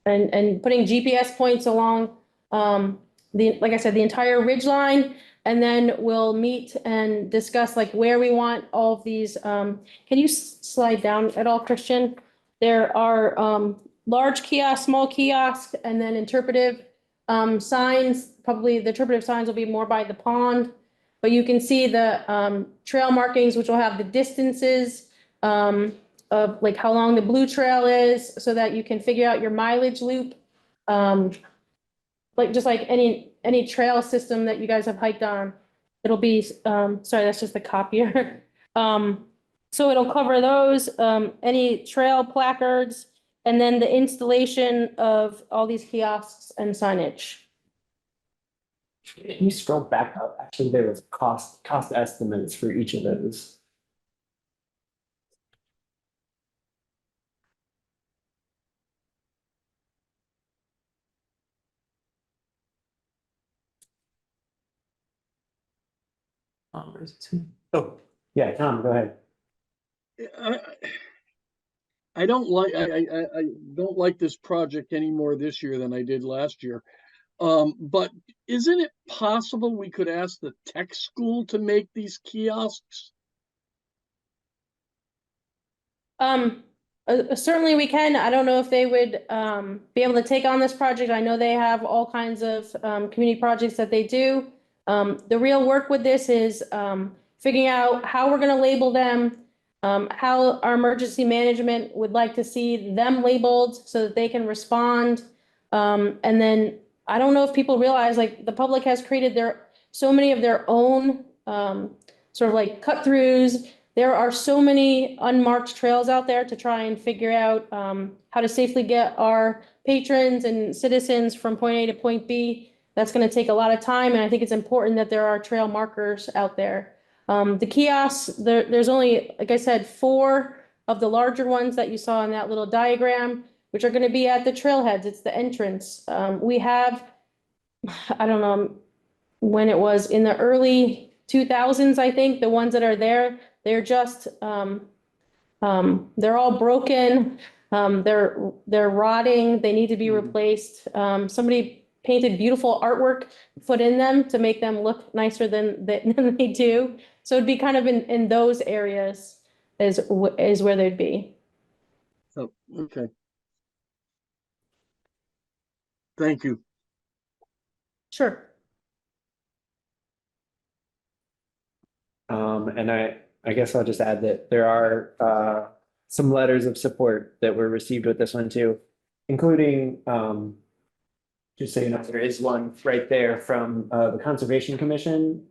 putting GPS points along, like I said, the entire ridgeline. And then we'll meet and discuss like where we want all of these, can you slide down at all, Christian? There are, large kiosks, small kiosks, and then interpretive signs. Probably the interpretive signs will be more by the pond, but you can see the trail markings, which will have the distances of like how long the blue trail is, so that you can figure out your mileage loop. Like just like any trail system that you guys have hiked on, it'll be sorry, that's just the copier. So it'll cover those, any trail placards, and then the installation of all these kiosks and signage. Can you scroll back up? Actually, there was cost estimates for each of those. Oh, yeah, Tom, go ahead. I don't like, I don't like this project any more this year than I did last year. But isn't it possible we could ask the tech school to make these kiosks? Certainly we can. I don't know if they would be able to take on this project. I know they have all kinds of community projects that they do. The real work with this is figuring out how we're gonna label them, how our emergency management would like to see them labeled so that they can respond. And then I don't know if people realize, like, the public has created so many of their own sort of like cut-throughs. There are so many unmarked trails out there to try and figure out how to safely get our patrons and citizens from point A to point B. That's going to take a lot of time, and I think it's important that there are trail markers out there. The kiosks, there's only, like I said, 4 of the larger ones that you saw in that little diagram, which are going to be at the trailheads. It's the entrance. We have, I don't know when it was, in the early 2000s, I think, the ones that are there, they're just, they're all broken. They're rotting. They need to be replaced. Somebody painted beautiful artwork, put in them to make them look nicer than they do. So it'd be kind of in those areas is where they'd be. Oh, okay. Thank you. Sure. And I guess I'll just add that there are some letters of support that were received with this one too, including just so you know, there is one right there from the Conservation Commission,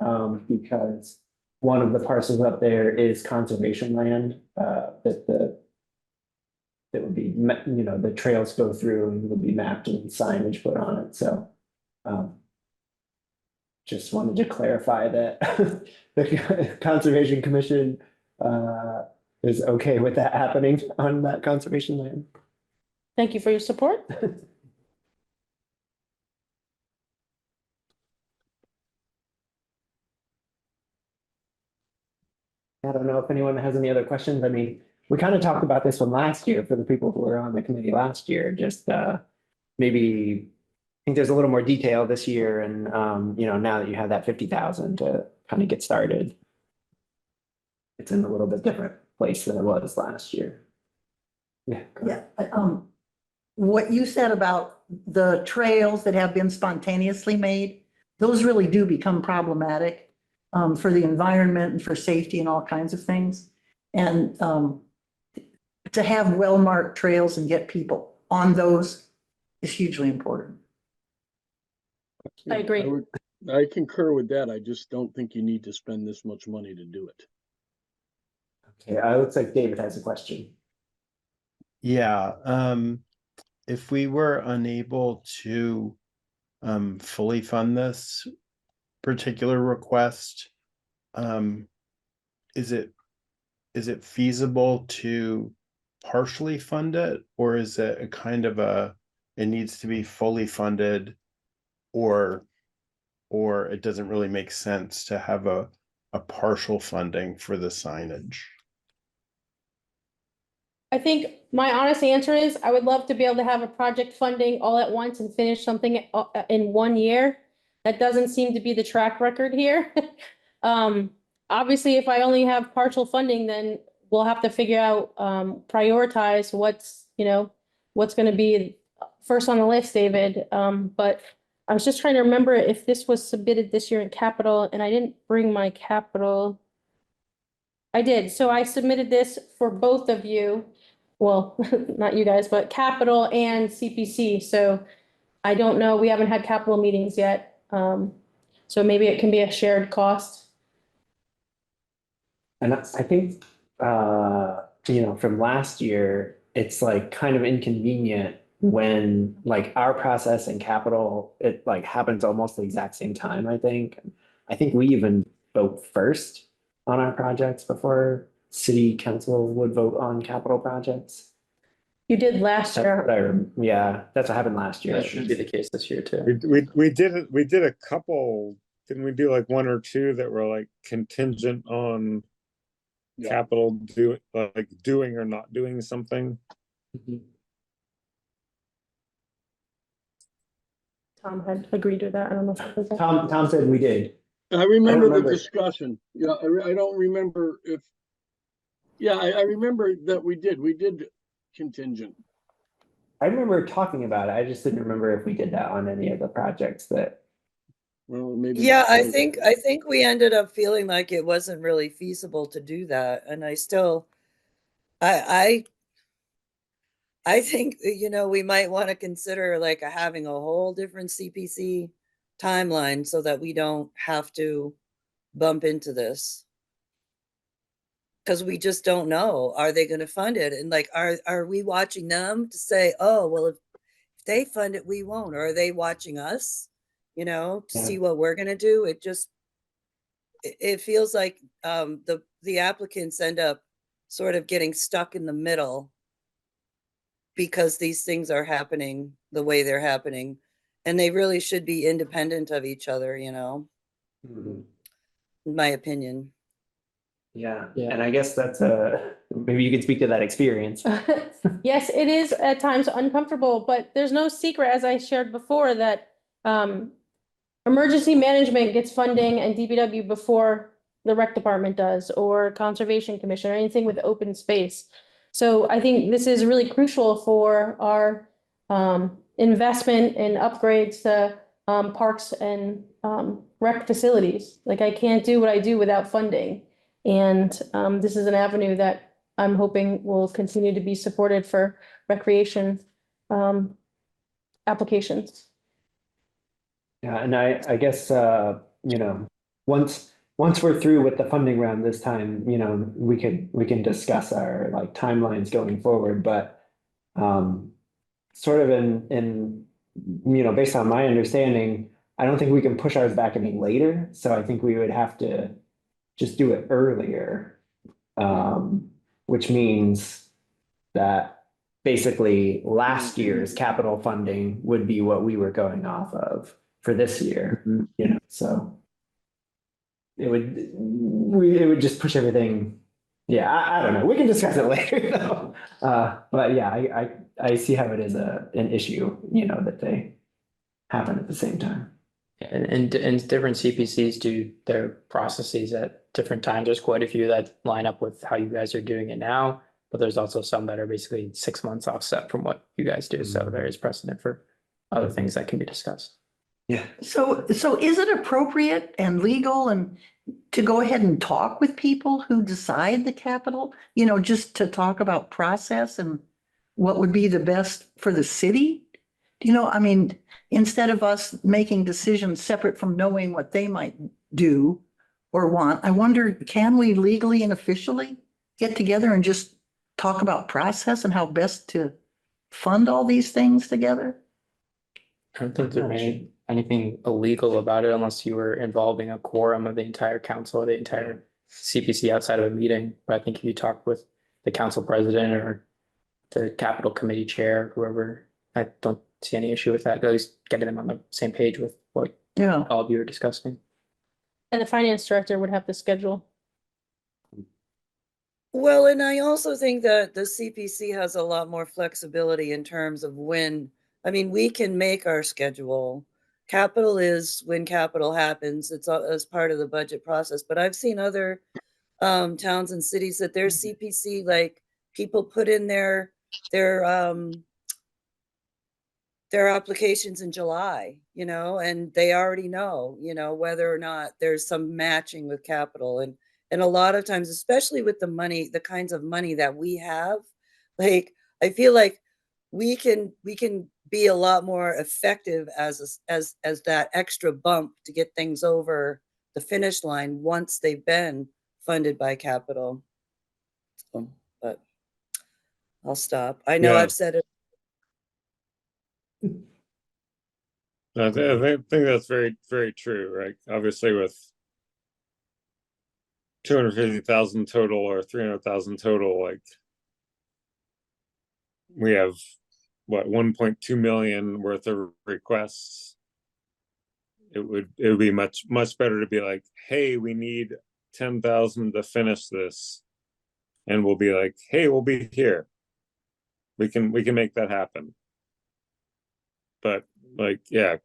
because one of the parcels up there is conservation land that would be, you know, the trails go through and would be mapped and signage put on it. So just wanted to clarify that the Conservation Commission is okay with that happening on that conservation land. Thank you for your support. I don't know if anyone has any other questions. I mean, we kind of talked about this one last year for the people who were on the committee last year, just maybe I think there's a little more detail this year and you know, now that you have that 50,000 to kind of get started, it's in a little bit different place than it was last year. Yeah. Yeah, what you said about the trails that have been spontaneously made, those really do become problematic for the environment and for safety and all kinds of things. And to have well-marked trails and get people on those is hugely important. I agree. I concur with that. I just don't think you need to spend this much money to do it. Okay, it looks like David has a question. Yeah, if we were unable to fully fund this particular request, is it feasible to partially fund it, or is it a kind of it needs to be fully funded, or it doesn't really make sense to have a partial funding for the signage? I think my honest answer is I would love to be able to have a project funding all at once and finish something in 1 year. That doesn't seem to be the track record here. Obviously, if I only have partial funding, then we'll have to figure out, prioritize what's going to be first on the list, David. But I was just trying to remember if this was submitted this year in capital, and I didn't bring my capital. I did. So I submitted this for both of you. Well, not you guys, but capital and CPC. So I don't know. We haven't had capital meetings yet. So maybe it can be a shared cost. And I think, from last year, it's like kind of inconvenient when like our process and capital, it like happens almost the exact same time, I think. I think we even vote first on our projects before city council would vote on capital projects. You did last year. Yeah, that's what happened last year. That should be the case this year too. We did a couple, didn't we do like 1 or 2 that were like contingent on capital doing or not doing something? Tom had agreed with that. I don't know if it was that. Tom said we did. I remember the remember. discussion. Yeah, I don't remember if. Yeah, I remember that we did contingent. I remember talking about it. I just didn't remember if we did that on any of the projects that. Well, maybe. Yeah, I think we ended up feeling like it wasn't really feasible to do that. And I still, I think, we might want to consider like having a whole different CPC timeline so that we don't have to bump into this. Because we just don't know, are they going to fund it? And like, are we watching them to say, oh, well, if they fund it, we won't. Or are they watching us, to see what we're going to do? It feels like the applicants end up sort of getting stuck in the middle because these things are happening the way they're happening. And they really should be independent of each other, in my opinion. Yeah, and I guess that's maybe you can speak to that experience. Yes, it is at times uncomfortable, but there's no secret, as I shared before, that emergency management gets funding and DPW before the rec department does, or conservation commission, or anything with open space. So I think this is really crucial for our investment in upgrades to parks and rec facilities. Like, I can't do what I do without funding. And this is an avenue that I'm hoping will continue to be supported for recreation applications. Yeah, and I guess once we're through with the funding round this time, we can discuss our like timelines going forward. But sort of in based on my understanding, I don't think we can push ours back any later. So I think we would have to just do it earlier, which means that basically last year's capital funding would be what we were going off of for this year, so it would just push everything. Yeah, I don't know. We can discuss it later though. But yeah, I see how it is an issue, that they happen at the same time. And different CPCs do their processes at different times. There's quite a few that line up with how you guys are doing it now, but there's also some that are basically 6 months offset from what you guys do. So there is precedent for other things that can be discussed. Yeah. So is it appropriate and legal and to go ahead and talk with people who decide the capital? You know, just to talk about process and what would be the best for the city? You know, I mean, instead of us making decisions separate from knowing what they might do or want, I wonder, can we legally and officially get together and just talk about process and how best to fund all these things together? I don't think there's anything illegal about it unless you were involving a quorum of the entire council or the entire CPC outside of a meeting. But I think if you talk with the council president or the capital committee chair, whoever, I don't see any issue with that. At least getting them on the same page with what Yeah. all of you are discussing. And the finance director would have the schedule. Well, and I also think that the CPC has a lot more flexibility in terms of when, I mean, we can make our schedule. Capital is when capital happens. It's as part of the budget process. But I've seen other towns and cities that their CPC, like people put in their applications in July, you know, and they already know, you know, whether or not there's some matching with capital. And a lot of times, especially with the money, the kinds of money that we have, like I feel like we can be a lot more effective as that extra bump to get things over the finish line once they've been funded by capital. But I'll stop. I know Yeah. I've said it. I think that's very, very true, right? Obviously with 250,000 total or 300,000 total, like we have what 1.2 million worth of requests. It would be much better to be like, hey, we need 10,000 to finish this, and we'll be like, hey, we'll be here. We can make that happen. But like, yeah,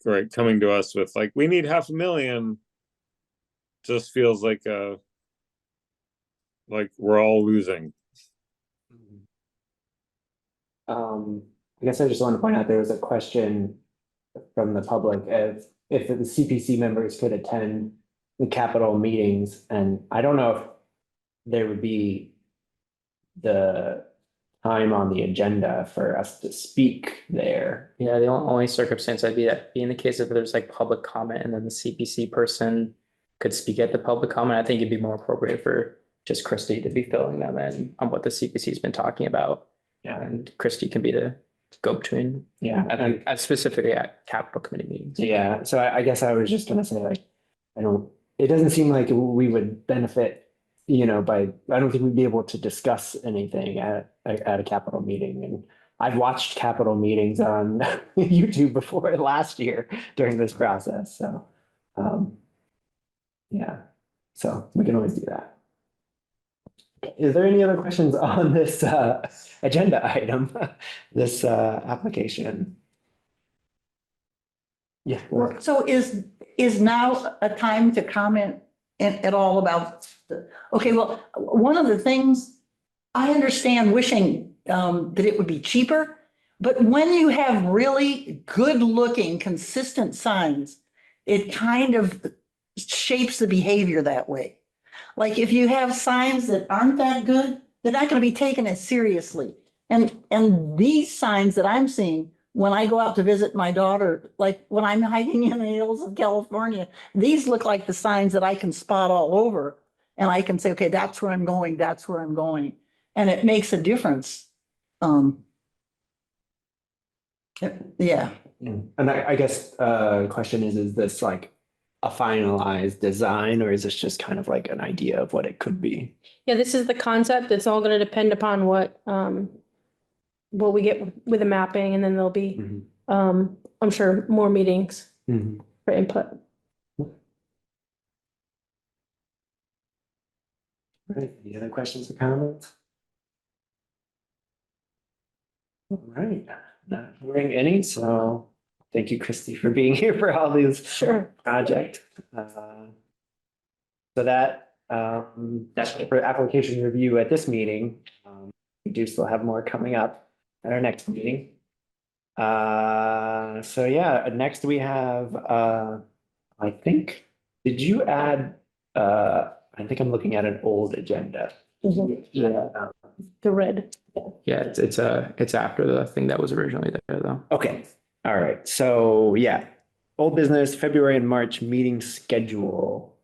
right, coming to us with like, we need 500,000 just feels like we're all losing. I guess I just want to point out there was a question from the public if the CPC members could attend the capital meetings, and I don't know if there would be the time on the agenda for us to speak there. Yeah, the only circumstance I'd be in the case if there's like public comment and then the CPC person could speak at the public comment. I think it'd be more appropriate for just Christie to be filling them in on what the CPC has been talking about. Yeah. And Christie can be the go-between. Yeah, and specifically at capital committee meetings. yeah. So I guess I was just gonna say, like, it doesn't seem like we would benefit, you know, I don't think we'd be able to discuss anything at a capital meeting. And I've watched capital meetings on YouTube before last year during this process. So, yeah, so we can always do that. Is there any other questions on this agenda item, this application? Yeah. So is now a time to comment at all about okay, well, one of the things I understand wishing that it would be cheaper, but when you have really good looking, consistent signs, it kind of shapes the behavior that way. Like if you have signs that aren't that good, they're not going to be taken as seriously. And these signs that I'm seeing when I go out to visit my daughter, like when I'm hiking in the hills of California, these look like the signs that I can spot all over. And I can say, okay, that's where I'm going. That's where I'm going. And it makes a difference. Yeah. And I guess the question is this like a finalized design, or is this just kind of like an idea of what it could be? Yeah, this is the concept. It's all gonna depend upon what we get with the mapping, and then there'll be I'm sure more meetings for input. Right, any other questions or comments? All right, not hearing any, so thank you, Christy, for being here for all these projects. So that's for application review at this meeting. We do still have more coming up at our next meeting. So yeah, next we have, I think, did you add, I think I'm looking at an old agenda. Yeah. The red. Yeah, it's after the thing that was originally there though. Okay, all right, so yeah, old business, February and March meeting schedule.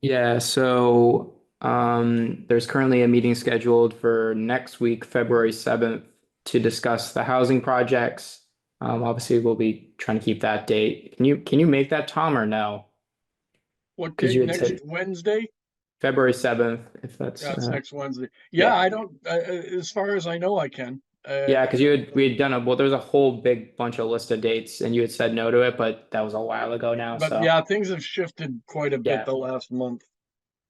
Yeah, so there's currently a meeting scheduled for next week, February 7th, to discuss the housing projects. Obviously we'll be trying to keep that date. Can you make that, Tom, or no? What 'Cause day? you had Next said- Wednesday? February 7th, if that's That's next Wednesday. yeah. Yeah, I don't, as far as I know, I can. Yeah, because we had done there's a whole big bunch of list of dates and you had said no to it, but that was a while ago now, But so. yeah, things have shifted quite a Yeah. bit the last month.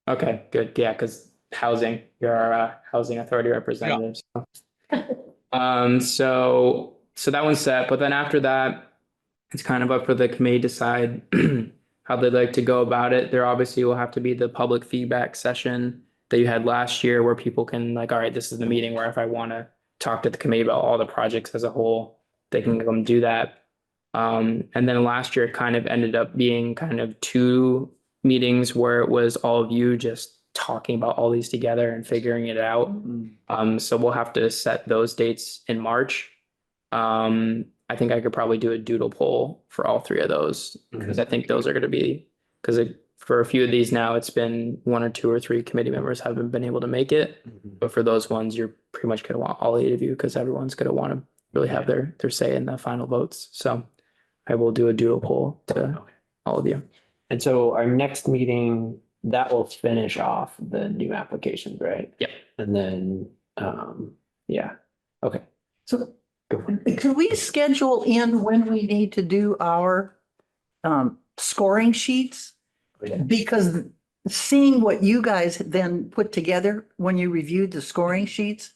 Okay, good. Yeah, because housing, you're our housing authority representative. So. So that one's set, but then after that, it's kind of up for the committee to decide how they'd like to go about it. There obviously will have to be the public feedback session that you had last year where people can like, all right, this is the meeting where if I want to talk to the committee about all the projects as a whole, they can come do that. And then last year it kind of ended up being kind of two meetings where it was all of you just talking about all these together and figuring it out. So we'll have to set those dates in March. I think I could probably do a doodle poll for all three of those because I think those are going to be because for a few of these now it's been one or two or three committee members haven't been able to make it, but for those ones you're pretty much going to want all 8 of you because everyone's going to want to really have their say in the final votes. So I will do a doodle poll to all of you. And so our next meeting, that will finish off the new applications, right? Yep. And then, yeah, okay. So Go for it. could we schedule in when we need to do our scoring sheets? Yeah. Because seeing what you guys then put together when you reviewed the scoring sheets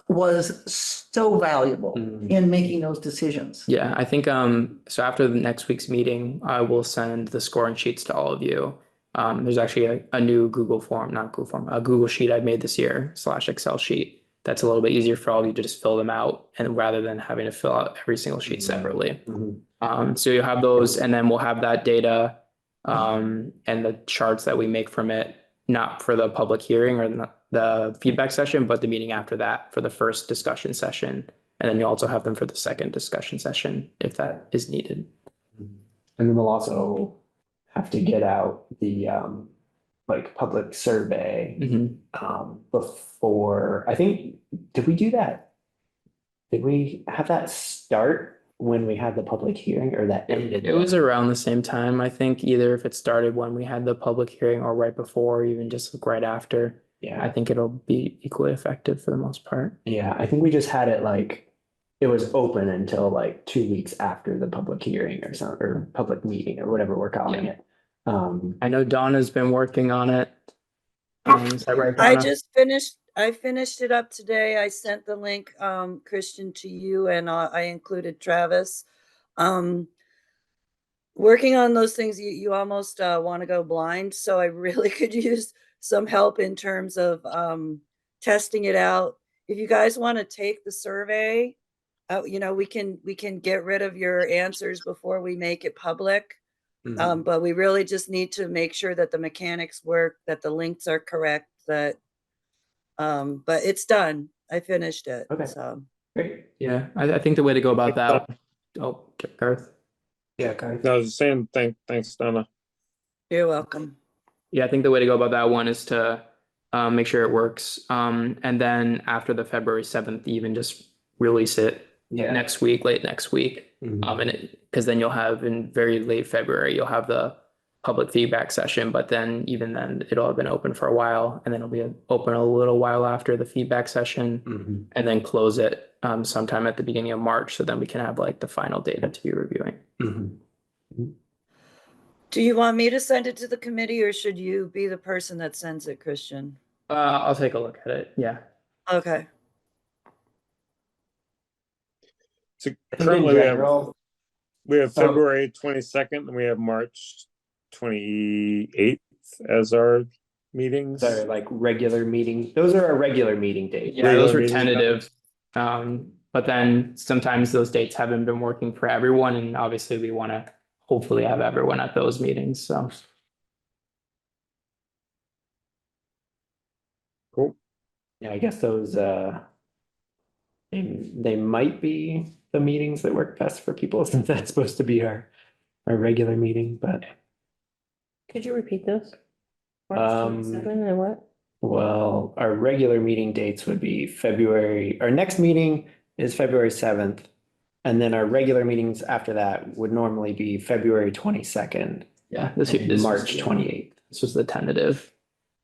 was so valuable in making those decisions. Yeah, I think so after the next week's meeting, I will send the scoring sheets to all of you. There's actually a new Google form, not Google form, a Google sheet I've made this year / Excel sheet. That's a little bit easier for all of you to just fill them out and rather than having to fill out every single sheet separately. So you'll have those and then we'll have that data and the charts that we make from it, not for the public hearing or the feedback session, but the meeting after that for the first discussion session. And then you also have them for the second discussion session if that is needed. And then we'll also have to get out the like public survey before, I think, did we do that? Did we have that start when we had the public hearing or that ended? It was around the same time, I think, either if it started when we had the public hearing or right before, or even just like right after. Yeah, I think it'll be equally effective for the most part. yeah, I think we just had it like, it was open until like 2 weeks after the public hearing or something, or public meeting or whatever we're calling it. I know Donna's been working on it. Is that right, I Donna? just finished it up today. I sent the link, Christian, to you and I included Travis. Working on those things, you almost want to go blind. So I really could use some help in terms of testing it out. If you guys want to take the survey, we can get rid of your answers before we make it public. But we really just need to make sure that the mechanics work, that the links are correct, but it's done. I finished it. Okay. So Great. Yeah, I think the way to go about that. Oh, Garth. Yeah, Garth. I was saying, thanks, Donna. you're welcome. Yeah, I think the way to go about that one is to make sure it works. And then after the February 7th, even just release it next week, late next week. And because then you'll have in very late February, you'll have the public feedback session, but then even then it'll have been open for a while and then it'll be open a little while after the feedback session and then close it sometime at the beginning of March. So then we can have like the final data to be reviewing. Do you want me to send it to the committee or should you be the person that sends it, Christian? I'll take a look at it. Yeah. Okay. So I think in currently general, we have So- February 22nd and we have March 28th as our meetings. they're like regular meeting, those are our regular meeting dates. Yeah, those were Regular meeting. tentative. But then sometimes those dates haven't been working for everyone, and obviously we want to hopefully have everyone at those meetings, so. Cool. Yeah, I guess those, they might be the meetings that work best for people since that's supposed to be our regular meeting, but Could you repeat those? Um, 7 and what? well, our regular meeting dates would be February, our next meeting is February 7th. And then our regular meetings after that would normally be February 22nd Yeah, and this was March the- 28th. This was the tentative.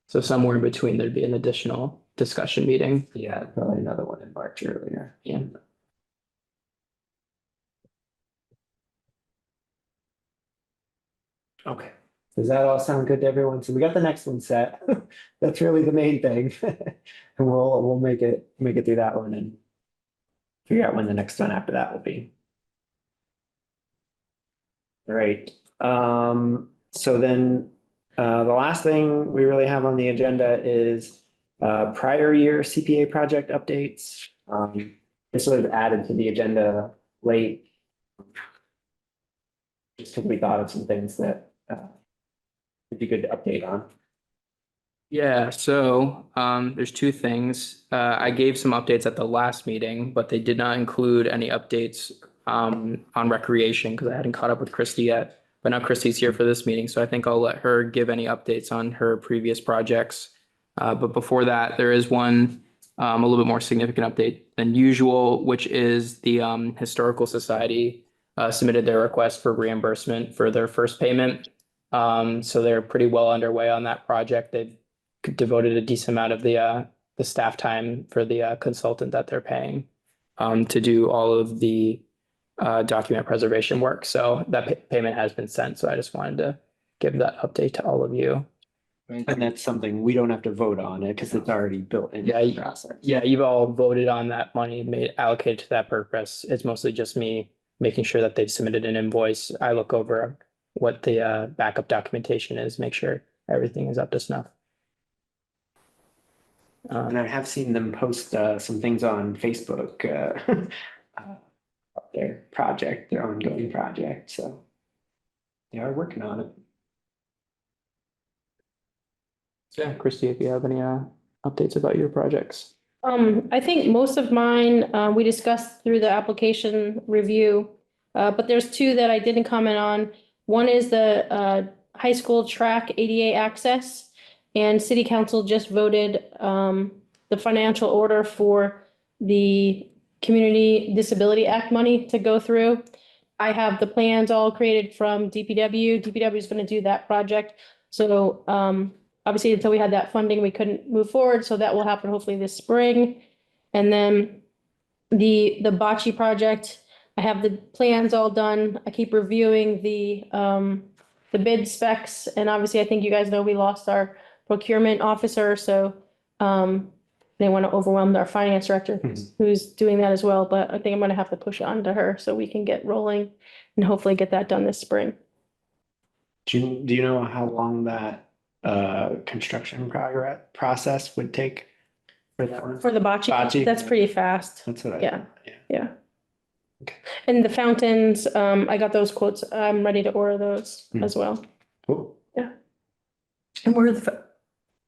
So somewhere in between, there'd be an additional discussion meeting. Yeah, probably another one in March earlier. Yeah. Okay. Does that all sound good to everyone? So we got the next one set. That's really the main thing. And we'll make it through that one and figure out when the next one after that will be. All right. So then the last thing we really have on the agenda is prior year CPA project updates. This was added to the agenda late. Just because we thought of some things that would be good to update on. Yeah, so there's two things. I gave some updates at the last meeting, but they did not include any updates on recreation because I hadn't caught up with Christy yet. But now Christy's here for this meeting, so I think I'll let her give any updates on her previous projects. But before that, there is one a little bit more significant update than usual, which is the Historical Society submitted their request for reimbursement for their first payment. So they're pretty well underway on that project. They've devoted a decent amount of the staff time for the consultant that they're paying to do all of the document preservation work. So that payment has been sent. So I just wanted to give that update to all of you. And that's something we don't have to vote on it because it's already built into Yeah, the process. Yeah, you've all voted on that money made allocated to that purpose. It's mostly just me making sure that they've submitted an invoice. I look over what the backup documentation is, make sure everything is up to snuff. And I have seen them post some things on Facebook, their project, their ongoing project, so they are working on it. Yeah, Christy, if you have any updates about your projects. I think most of mine, we discussed through the application review. But there's two that I didn't comment on. One is the high school track ADA access. And city council just voted the financial order for the Community Disability Act money to go through. I have the plans all created from DPW. DPW is going to do that project. So obviously, until we had that funding, we couldn't move forward. So that will happen hopefully this spring. And then the bocce project, I have the plans all done. I keep reviewing the bid specs. And obviously, I think you guys know we lost our procurement officer. So they want to overwhelm our finance director who's doing that as well. But I think I'm going to have to push it on to her so we can get rolling and hopefully get that done this spring. Do you know how long that construction process would take for that one? For the bocce, Bocce? that's pretty fast. That's what I. Yeah. Yeah. Yeah. Okay. And the fountains, I got those quotes. I'm ready to order those as well. Cool. And where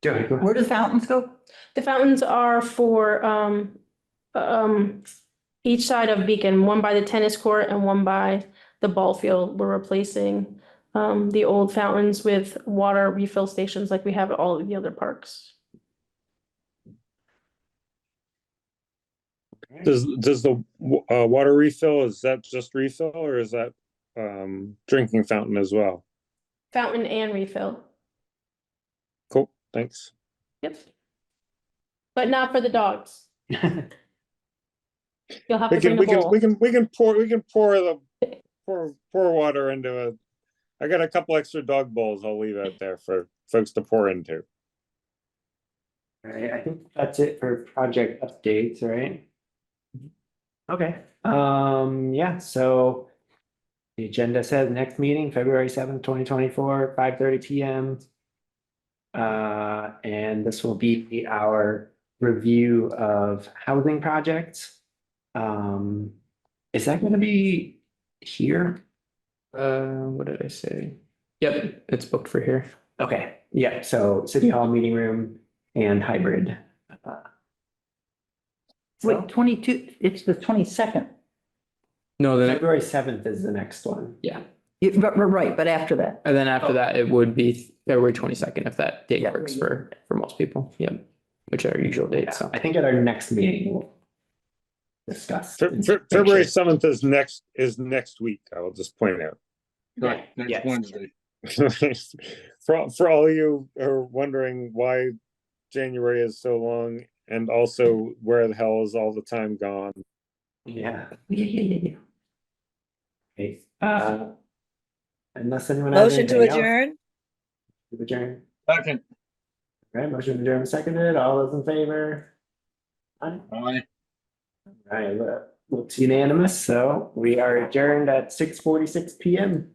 Go ahead. where do the fountains go? The fountains are for each side of Beacon, one by the tennis court and one by the ball field. We're replacing the old fountains with water refill stations like we have at all of the other parks. Does the water refill, is that just refill or is that drinking fountain as well? Fountain and refill. Cool, thanks. Yep. But not for the dogs. You'll have to bring the bowl. We can pour water into a. I got a couple extra dog bowls. I'll leave out there for folks to pour into. All right, I think that's it for project updates, right? Okay, yeah, so the agenda says next meeting, February 7th, 2024, 5:30 PM. And this will be our review of housing projects. Is that gonna be here? What did I say? Yep, it's booked for here. Okay, yeah, so City Hall meeting room and hybrid. Uh, Wait, 22, it's the 22nd. No, then, February 7th is the next one. yeah, Right, but after that. and then after that, it would be February 22nd if that date Yeah. works for most people. Yep, which are our usual dates. So I think at our next meeting, we'll discuss. February 7th is next week, I will just point out. Right, next Yes. Wednesday. For all you who are wondering why January is so long, and also where the hell is all the time gone? Yeah. Okay, unless anyone has Motion to anything else. adjourn? To adjourn. Second, Right, motion to adjourn seconded, all those in favor? Aye. aye. Right, looks unanimous, so we are adjourned at 6:46 PM.